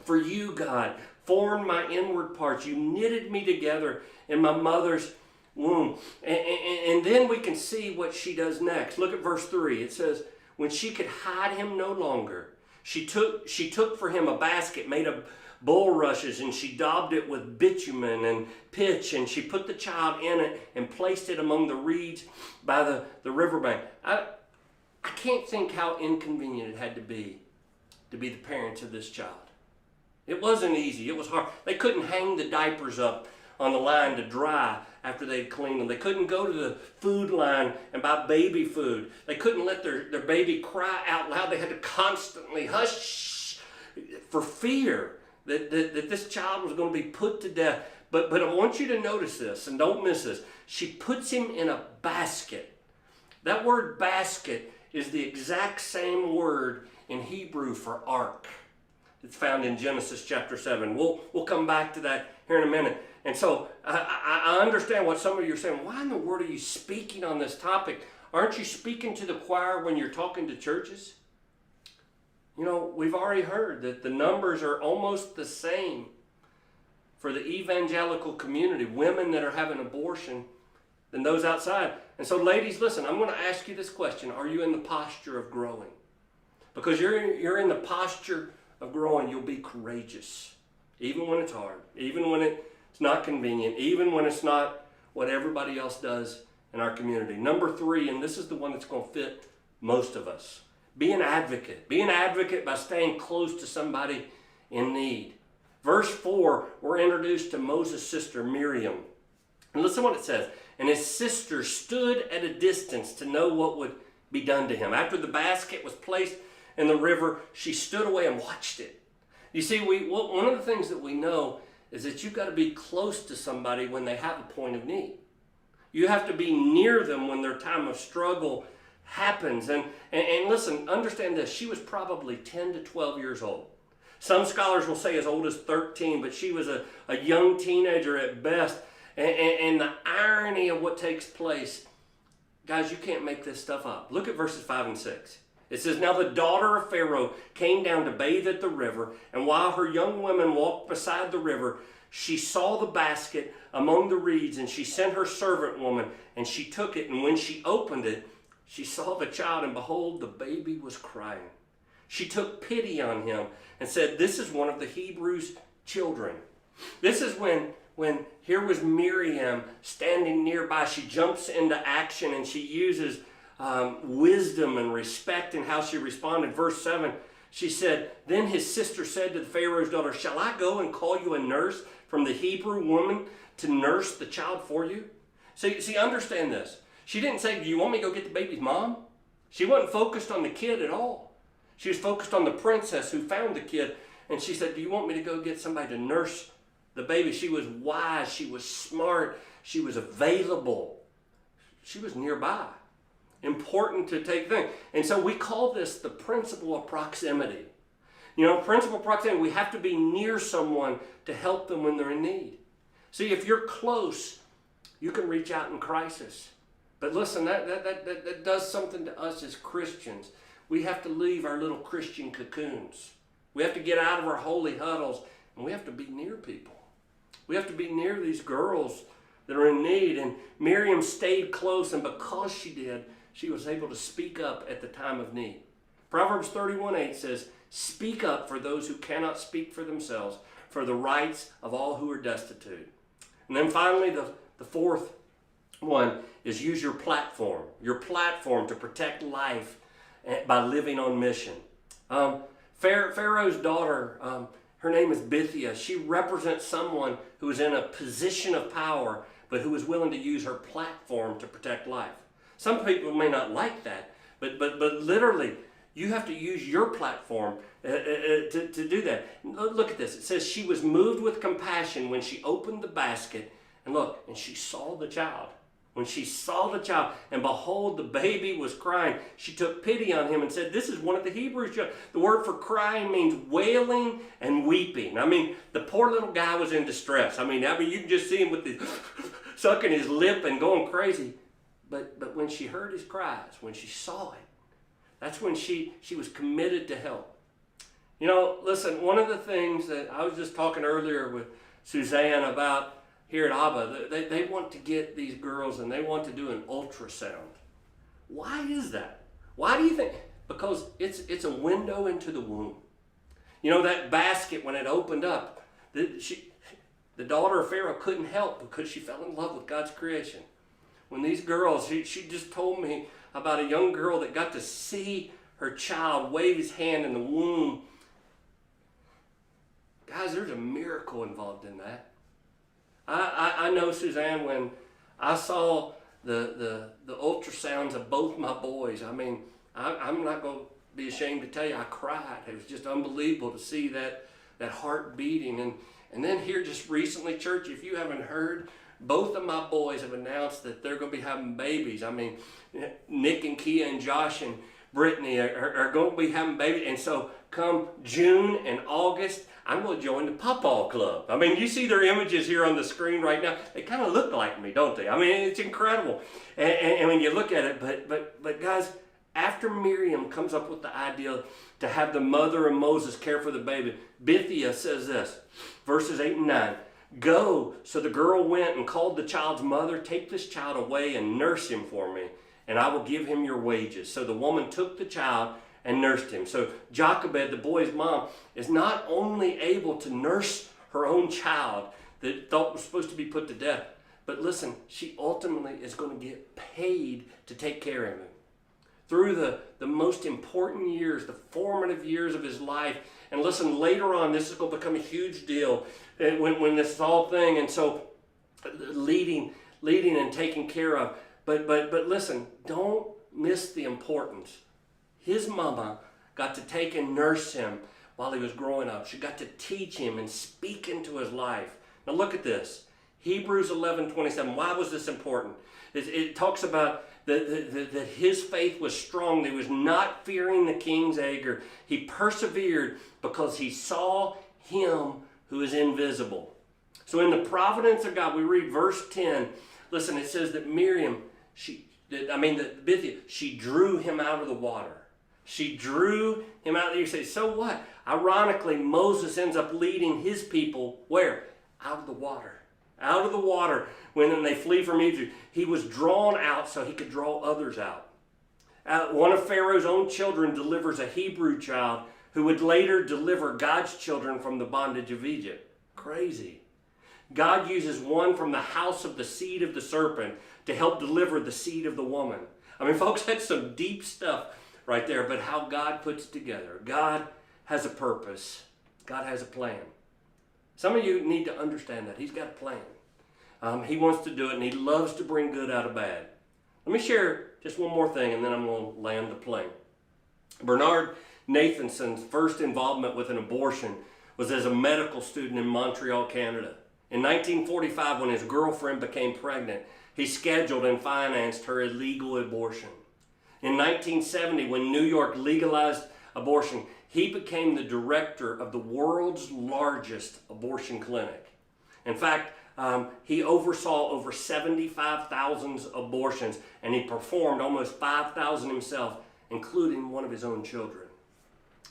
"For you, God, formed my inward parts. You knitted me together in my mother's womb." And then we can see what she does next. Look at verse 3. It says, "When she could hide him no longer, she took for him a basket made of bulrushes, and she daubed it with bitumen and pitch, and she put the child in it and placed it among the reeds by the riverbank." I can't think how inconvenient it had to be the parents of this child. It wasn't easy. It was hard. They couldn't hang the diapers up on the line to dry after they'd cleaned them. They couldn't go to the food line and buy baby food. They couldn't let their baby cry out loud. They had to constantly hush for fear that this child was going to be put to death. But I want you to notice this, and don't miss this. She puts him in a basket. That word basket is the exact same word in Hebrew for ark. It's found in Genesis chapter 7. We'll come back to that here in a minute. And so I understand what some of you are saying. Why in the world are you speaking on this topic? Aren't you speaking to the choir when you're talking to churches? You know, we've already heard that the numbers are almost the same for the evangelical community, women that are having abortion, than those outside. And so ladies, listen, I'm going to ask you this question. Are you in the posture of growing? Because you're in the posture of growing, you'll be courageous. Even when it's hard, even when it's not convenient, even when it's not what everybody else does in our community. Number 3, and this is the one that's going to fit most of us. Be an advocate. Be an advocate by staying close to somebody in need. Verse 4, we're introduced to Moses' sister Miriam. And listen what it says. "And his sister stood at a distance to know what would be done to him." After the basket was placed in the river, she stood away and watched it. You see, one of the things that we know is that you've got to be close to somebody when they have a point of need. You have to be near them when their time of struggle happens. And listen, understand this. She was probably 10 to 12 years old. Some scholars will say as old as 13, but she was a young teenager at best. And the irony of what takes place, guys, you can't make this stuff up. Look at verses 5 and 6. It says, "Now the daughter of Pharaoh came down to bathe at the river, and while her young women walked beside the river, she saw the basket among the reeds, and she sent her servant woman, and she took it, and when she opened it, she saw the child, and behold, the baby was crying. She took pity on him and said, 'This is one of the Hebrews' children.'" This is when here was Miriam standing nearby. She jumps into action, and she uses wisdom and respect in how she responded. Verse 7, she said, "Then his sister said to the Pharaoh's daughter, 'Shall I go and call you a nurse from the Hebrew woman to nurse the child for you?'" See, understand this. She didn't say, "Do you want me to go get the baby's mom?" She wasn't focused on the kid at all. She was focused on the princess who found the kid. And she said, "Do you want me to go get somebody to nurse the baby?" She was wise. She was smart. She was available. She was nearby. Important to take things. And so we call this the principle of proximity. You know, principle of proximity. We have to be near someone to help them when they're in need. See, if you're close, you can reach out in crisis. But listen, that does something to us as Christians. We have to leave our little Christian cocoons. We have to get out of our holy huddles, and we have to be near people. We have to be near these girls that are in need. And Miriam stayed close, and because she did, she was able to speak up at the time of need. Proverbs 31:8 says, "Speak up for those who cannot speak for themselves, for the rights of all who are destitute." And then finally, the fourth one is use your platform to protect life by living on mission. Pharaoh's daughter Her name is Bithia. She represents someone who is in a position of power, but who is willing to use her platform to protect life. Some people may not like that, but literally, you have to use your platform to do that. Look at this. It says she was moved with compassion when she opened the basket, and look, and she saw the child. When she saw the child, and behold, the baby was crying, she took pity on him and said, this is one of the Hebrews. The word for crying means wailing and weeping. I mean, the poor little guy was in distress. I mean, you can just see him with the sucking his lip and going crazy. But when she heard his cries, when she saw it, that's when she was committed to help. You know, listen, one of the things that I was just talking earlier with Suzanne about here at Abba, they want to get these girls and they want to do an ultrasound. Why is that? Why do you think? Because it's a window into the womb. You know, that basket, when it opened up, the daughter of Pharaoh couldn't help because she fell in love with God's creation. When these girls, she just told me about a young girl that got to see her child wave his hand in the womb. Guys, there's a miracle involved in that. I know, Suzanne, when I saw the ultrasounds of both my boys, I mean, I'm not going to be ashamed to tell you, I cried. It was just unbelievable to see that heart beating. And then here just recently, church, if you haven't heard, both of my boys have announced that they're going to be having babies. I mean, Nick and Kia and Josh and Brittany are going to be having babies. And so come June and August, I'm going to join the Pawpaw Club. I mean, you see their images here on the screen right now. They kind of look like me, don't they? I mean, it's incredible. And when you look at it, but guys, after Miriam comes up with the idea to have the mother of Moses care for the baby, Bithia says this, verses 8 and 9. Go. So the girl went and called the child's mother, take this child away and nurse him for me, and I will give him your wages. So the woman took the child and nursed him. So Jochebed, the boy's mom, is not only able to nurse her own child that thought was supposed to be put to death, but listen, she ultimately is going to get paid to take care of him. Through the most important years, the formative years of his life. And listen, later on, this is going to become a huge deal when this whole thing, and so leading and taking care of. But listen, don't miss the importance. His mama got to take and nurse him while he was growing up. She got to teach him and speak into his life. Now look at this. Hebrews 11:27. Why was this important? It talks about that his faith was strong. He was not fearing the king's anger. He persevered because he saw him who is invisible. So in the providence of God, we read verse 10. Listen, it says that Miriam, Bithia, she drew him out of the water. She drew him out there. You say, so what? Ironically, Moses ends up leading his people where? Out of the water. Out of the water when they flee from Egypt. He was drawn out so he could draw others out. One of Pharaoh's own children delivers a Hebrew child who would later deliver God's children from the bondage of Egypt. Crazy. God uses one from the house of the seed of the serpent to help deliver the seed of the woman. I mean, folks, that's some deep stuff right there, but how God puts it together. God has a purpose. God has a plan. Some of you need to understand that. He's got a plan. He wants to do it, and he loves to bring good out of bad. Let me share just one more thing, and then I'm going to land the plane. Bernard Nathanson's first involvement with an abortion was as a medical student in Montreal, Canada. In 1945, when his girlfriend became pregnant, he scheduled and financed her illegal abortion. In 1970, when New York legalized abortion, he became the director of the world's largest abortion clinic. In fact, he oversaw over 75,000 abortions, and he performed almost 5,000 himself, including one of his own children.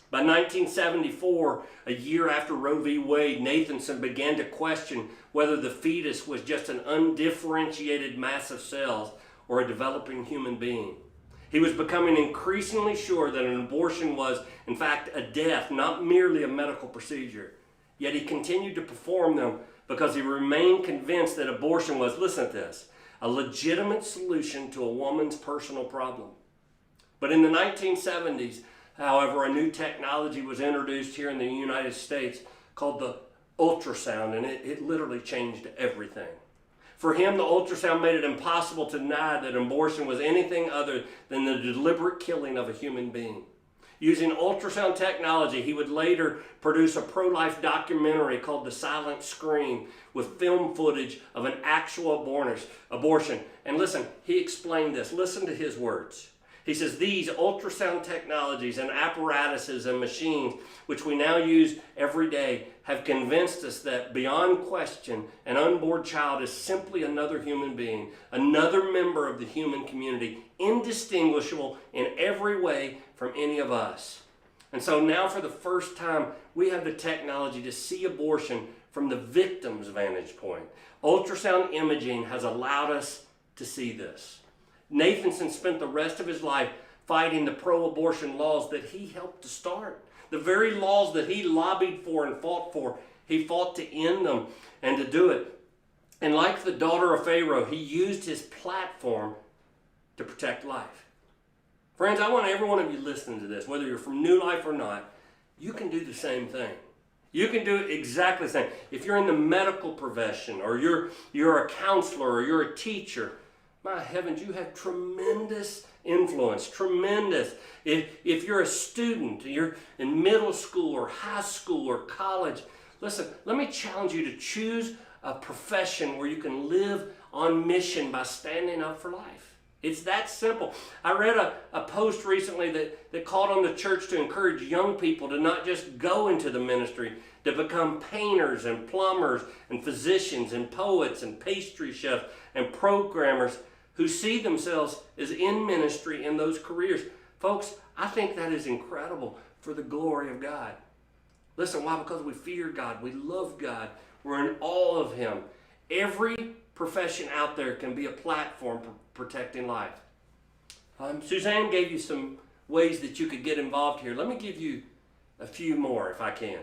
By 1974, a year after Roe v. Wade, Nathanson began to question whether the fetus was just an undifferentiated mass of cells or a developing human being. He was becoming increasingly sure that an abortion was, in fact, a death, not merely a medical procedure. Yet he continued to perform them because he remained convinced that abortion was, listen to this, a legitimate solution to a woman's personal problem. But in the 1970s, however, a new technology was introduced here in the United States called the ultrasound, and it literally changed everything. For him, the ultrasound made it impossible to deny that abortion was anything other than the deliberate killing of a human being. Using ultrasound technology, he would later produce a pro-life documentary called The Silent Scream with film footage of an actual abortion. And listen, he explained this. Listen to his words. He says, these ultrasound technologies and apparatuses and machines, which we now use every day, have convinced us that beyond question, an unborn child is simply another human being, another member of the human community, indistinguishable in every way from any of us. And so now for the first time, we have the technology to see abortion from the victim's vantage point. Ultrasound imaging has allowed us to see this. Nathanson spent the rest of his life fighting the pro-abortion laws that he helped to start. The very laws that he lobbied for and fought for, he fought to end them and to do it. And like the daughter of Pharaoh, he used his platform to protect life. Friends, I want every one of you listening to this, whether you're from New Life or not, you can do the same thing. You can do exactly the same. If you're in the medical profession, or you're a counselor, or you're a teacher, my heavens, you have tremendous influence, tremendous. If you're a student, you're in middle school or high school or college, listen, let me challenge you to choose a profession where you can live on mission by standing up for life. It's that simple. I read a post recently that called on the church to encourage young people to not just go into the ministry, to become painters and plumbers and physicians and poets and pastry chefs and programmers who see themselves as in ministry in those careers. Folks, I think that is incredible for the glory of God. Listen, why? Because we fear God. We love God. We're in awe of Him. Every profession out there can be a platform for protecting life. Suzanne gave you some ways that you could get involved here. Let me give you a few more if I can.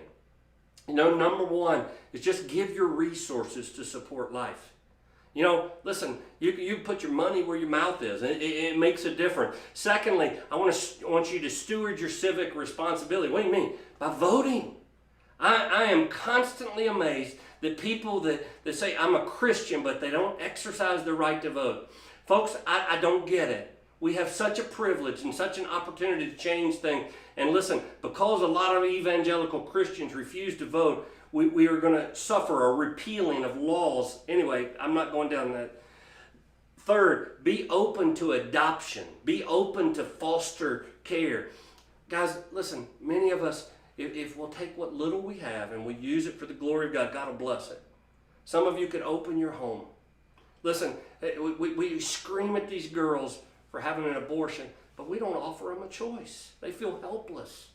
You know, number one is just give your resources to support life. You know, listen, you put your money where your mouth is. It makes a difference. Secondly, I want you to steward your civic responsibility. What do you mean? By voting. I am constantly amazed that people that say, I'm a Christian, but they don't exercise their right to vote. Folks, I don't get it. We have such a privilege and such an opportunity to change things. And listen, because a lot of evangelical Christians refuse to vote, we are going to suffer a repealing of laws. Anyway, I'm not going down that. Third, be open to adoption. Be open to foster care. Guys, listen, many of us, if we'll take what little we have and we use it for the glory of God, God will bless it. Some of you could open your home. Listen, we scream at these girls for having an abortion, but we don't offer them a choice. They feel helpless.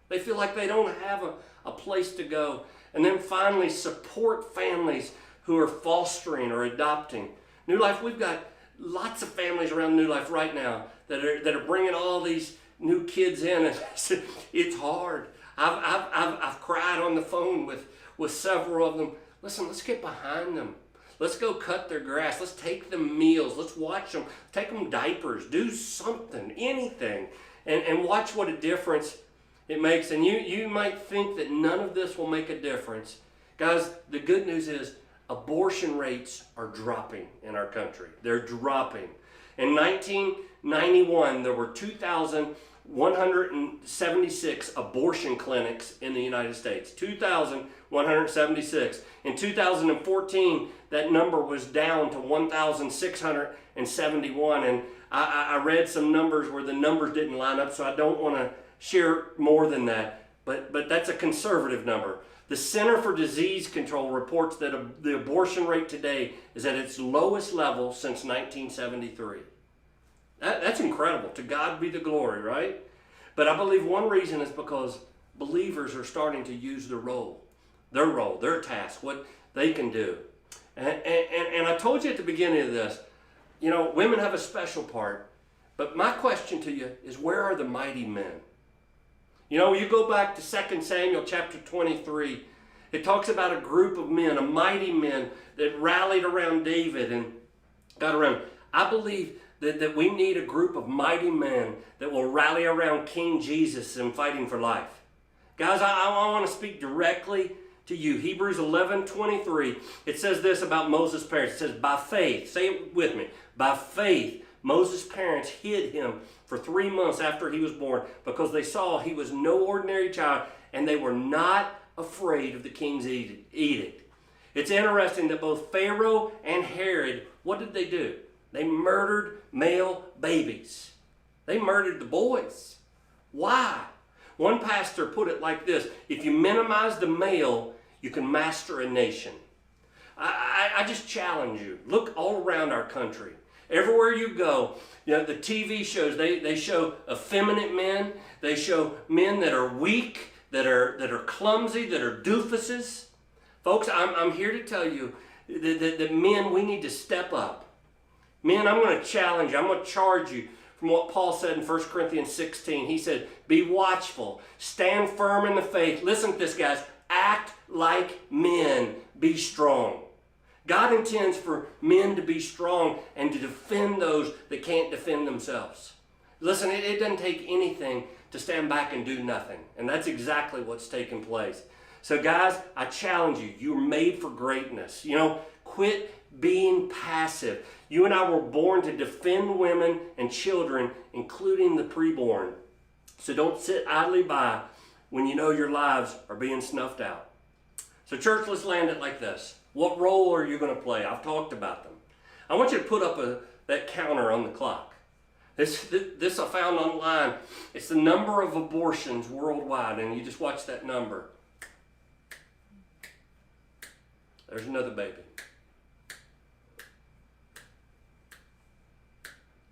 They feel like they don't have a place to go. And then finally, support families who are fostering or adopting. New Life, we've got lots of families around New Life right now that are bringing all these new kids in, and it's hard. I've cried on the phone with several of them. Listen, let's get behind them. Let's go cut their grass. Let's take them meals. Let's watch them. Take them diapers. Do something, anything, and watch what a difference it makes. And you might think that none of this will make a difference. Guys, the good news is abortion rates are dropping in our country. They're dropping. In 1991, there were 2,176 abortion clinics in the United States. 2,176. In 2014, that number was down to 1,671. And I read some numbers where the numbers didn't line up, so I don't want to share more than that. But that's a conservative number. The Center for Disease Control reports that the abortion rate today is at its lowest level since 1973. That's incredible. To God be the glory, right? But I believe one reason is because believers are starting to use their task, what they can do. And I told you at the beginning of this, you know, women have a special part. But my question to you is, where are the mighty men? You know, you go back to 2 Samuel chapter 23. It talks about a group of men, a mighty men that rallied around David and got around. I believe that we need a group of mighty men that will rally around King Jesus in fighting for life. Guys, I want to speak directly to you. Hebrews 11:23. It says this about Moses' parents. It says, by faith, say it with me, by faith, Moses' parents hid him for 3 months after he was born because they saw he was no ordinary child and they were not afraid of the king's edict. It's interesting that both Pharaoh and Herod, what did they do? They murdered male babies. They murdered the boys. Why? One pastor put it like this: if you minimize the male, you can master a nation. I just challenge you. Look all around our country. Everywhere you go, you know, the TV shows, they show effeminate men. They show men that are weak, that are clumsy, that are doofuses. Folks, I'm here to tell you that men, we need to step up. Men, I'm going to challenge you. I'm going to charge you from what Paul said in 1 Corinthians 16. He said, be watchful, stand firm in the faith. Listen to this, guys. Act like men, be strong. God intends for men to be strong and to defend those that can't defend themselves. Listen, it doesn't take anything to stand back and do nothing. And that's exactly what's taking place. So guys, I challenge you. You're made for greatness. You know, quit being passive. You and I were born to defend women and children, including the preborn. So don't sit idly by when you know your lives are being snuffed out. So church, let's land it like this. What role are you going to play? I've talked about them. I want you to put up that counter on the clock. This I found online. It's the number of abortions worldwide, and you just watch that number. There's another baby.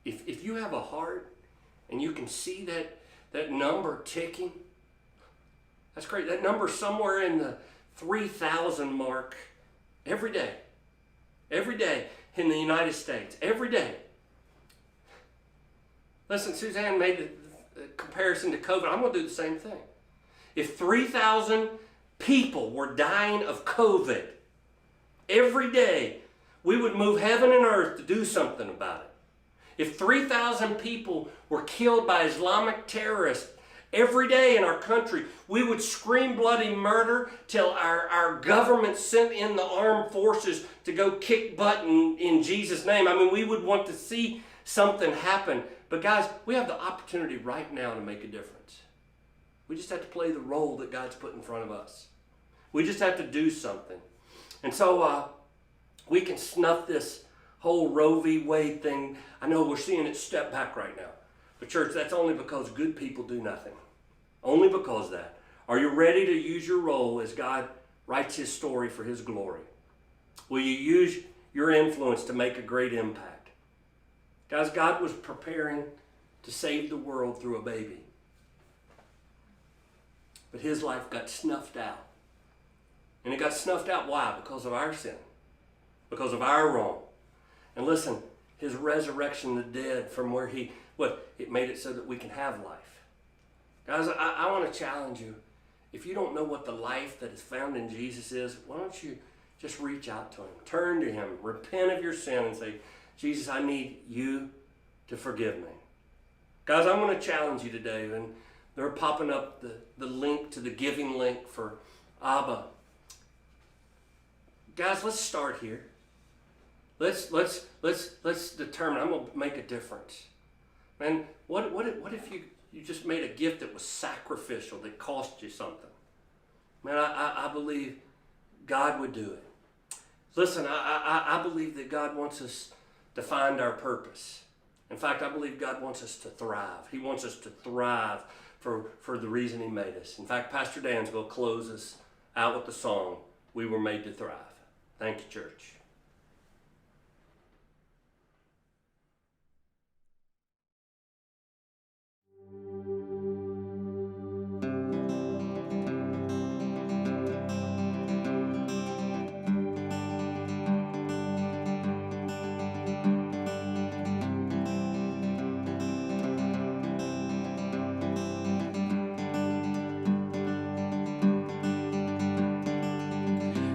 If you have a heart and you can see that number ticking, that's great. That number's somewhere in the 3,000 mark every day. Every day in the United States. Every day. Listen, Suzanne made the comparison to COVID. I'm going to do the same thing. If 3,000 people were dying of COVID every day, we would move heaven and earth to do something about it. If 3,000 people were killed by Islamic terrorists every day in our country, we would scream bloody murder till our government sent in the armed forces to go kick butt in Jesus' name. I mean, we would want to see something happen. But guys, we have the opportunity right now to make a difference. We just have to play the role that God's put in front of us. We just have to do something. And so we can snuff this whole Roe v. Wade thing. I know we're seeing it step back right now. But church, that's only because good people do nothing. Only because of that. Are you ready to use your role as God writes his story for his glory? Will you use your influence to make a great impact? Guys, God was preparing to save the world through a baby. But his life got snuffed out. And it got snuffed out, why? Because of our sin. Because of our wrong. And listen, his resurrection of the dead from where it made it so that we can have life. Guys, I want to challenge you. If you don't know what the life that is found in Jesus is, why don't you just reach out to him, turn to him, repent of your sin and say, Jesus, I need you to forgive me. Guys, I'm going to challenge you today, and they're popping up the link to the giving link for Abba. Guys, let's start here. Let's determine. I'm going to make a difference. Man, what if you just made a gift that was sacrificial, that cost you something? Man, I believe God would do it. Listen, I believe that God wants us to find our purpose. In fact, I believe God wants us to thrive. He wants us to thrive for the reason he made us. In fact, Pastor Dan's going to close us out with the song, We Were Made to Thrive. Thank you, church.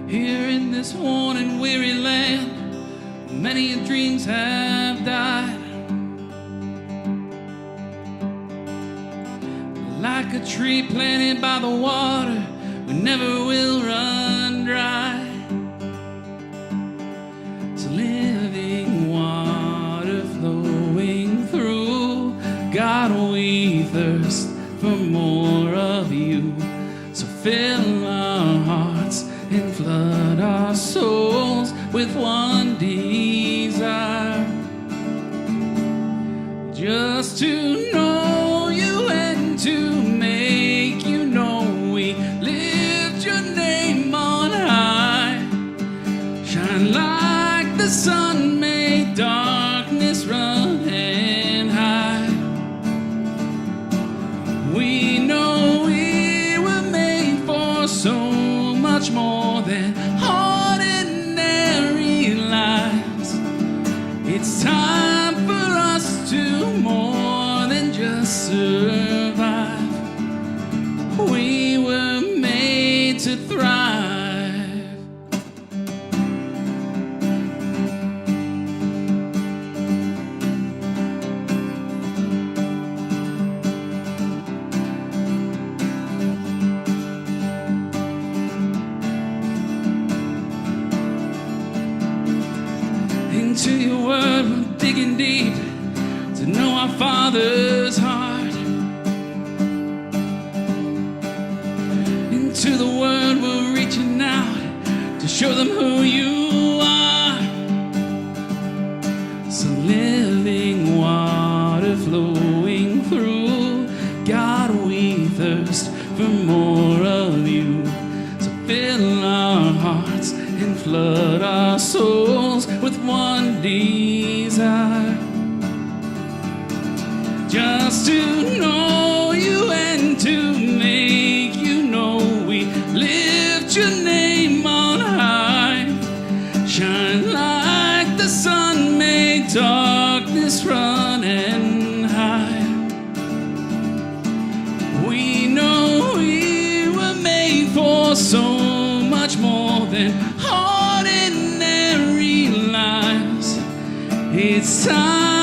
Here in this worn and weary land, many dreams have died. Like a tree planted by the water, we never will run fill our hearts and flood our souls with one desire, just to know you and to make you known. We lift your name on high, shine like the sun, make darkness run and hide. We know we were made for so much more than ordinary lives. It's time for us to more than just survive. We were made to thrive. Into your word, we're digging deep to know our Father's heart. Into the word, we're reaching out to show them who you are. So living water flowing through, God, we thirst for more of you. So fill our hearts and flood our souls with one desire, just to know you and to make you know. We lift your name on high, shine like the sun, make darkness run and hide. We know we were made for so much more than ordinary lives. It's time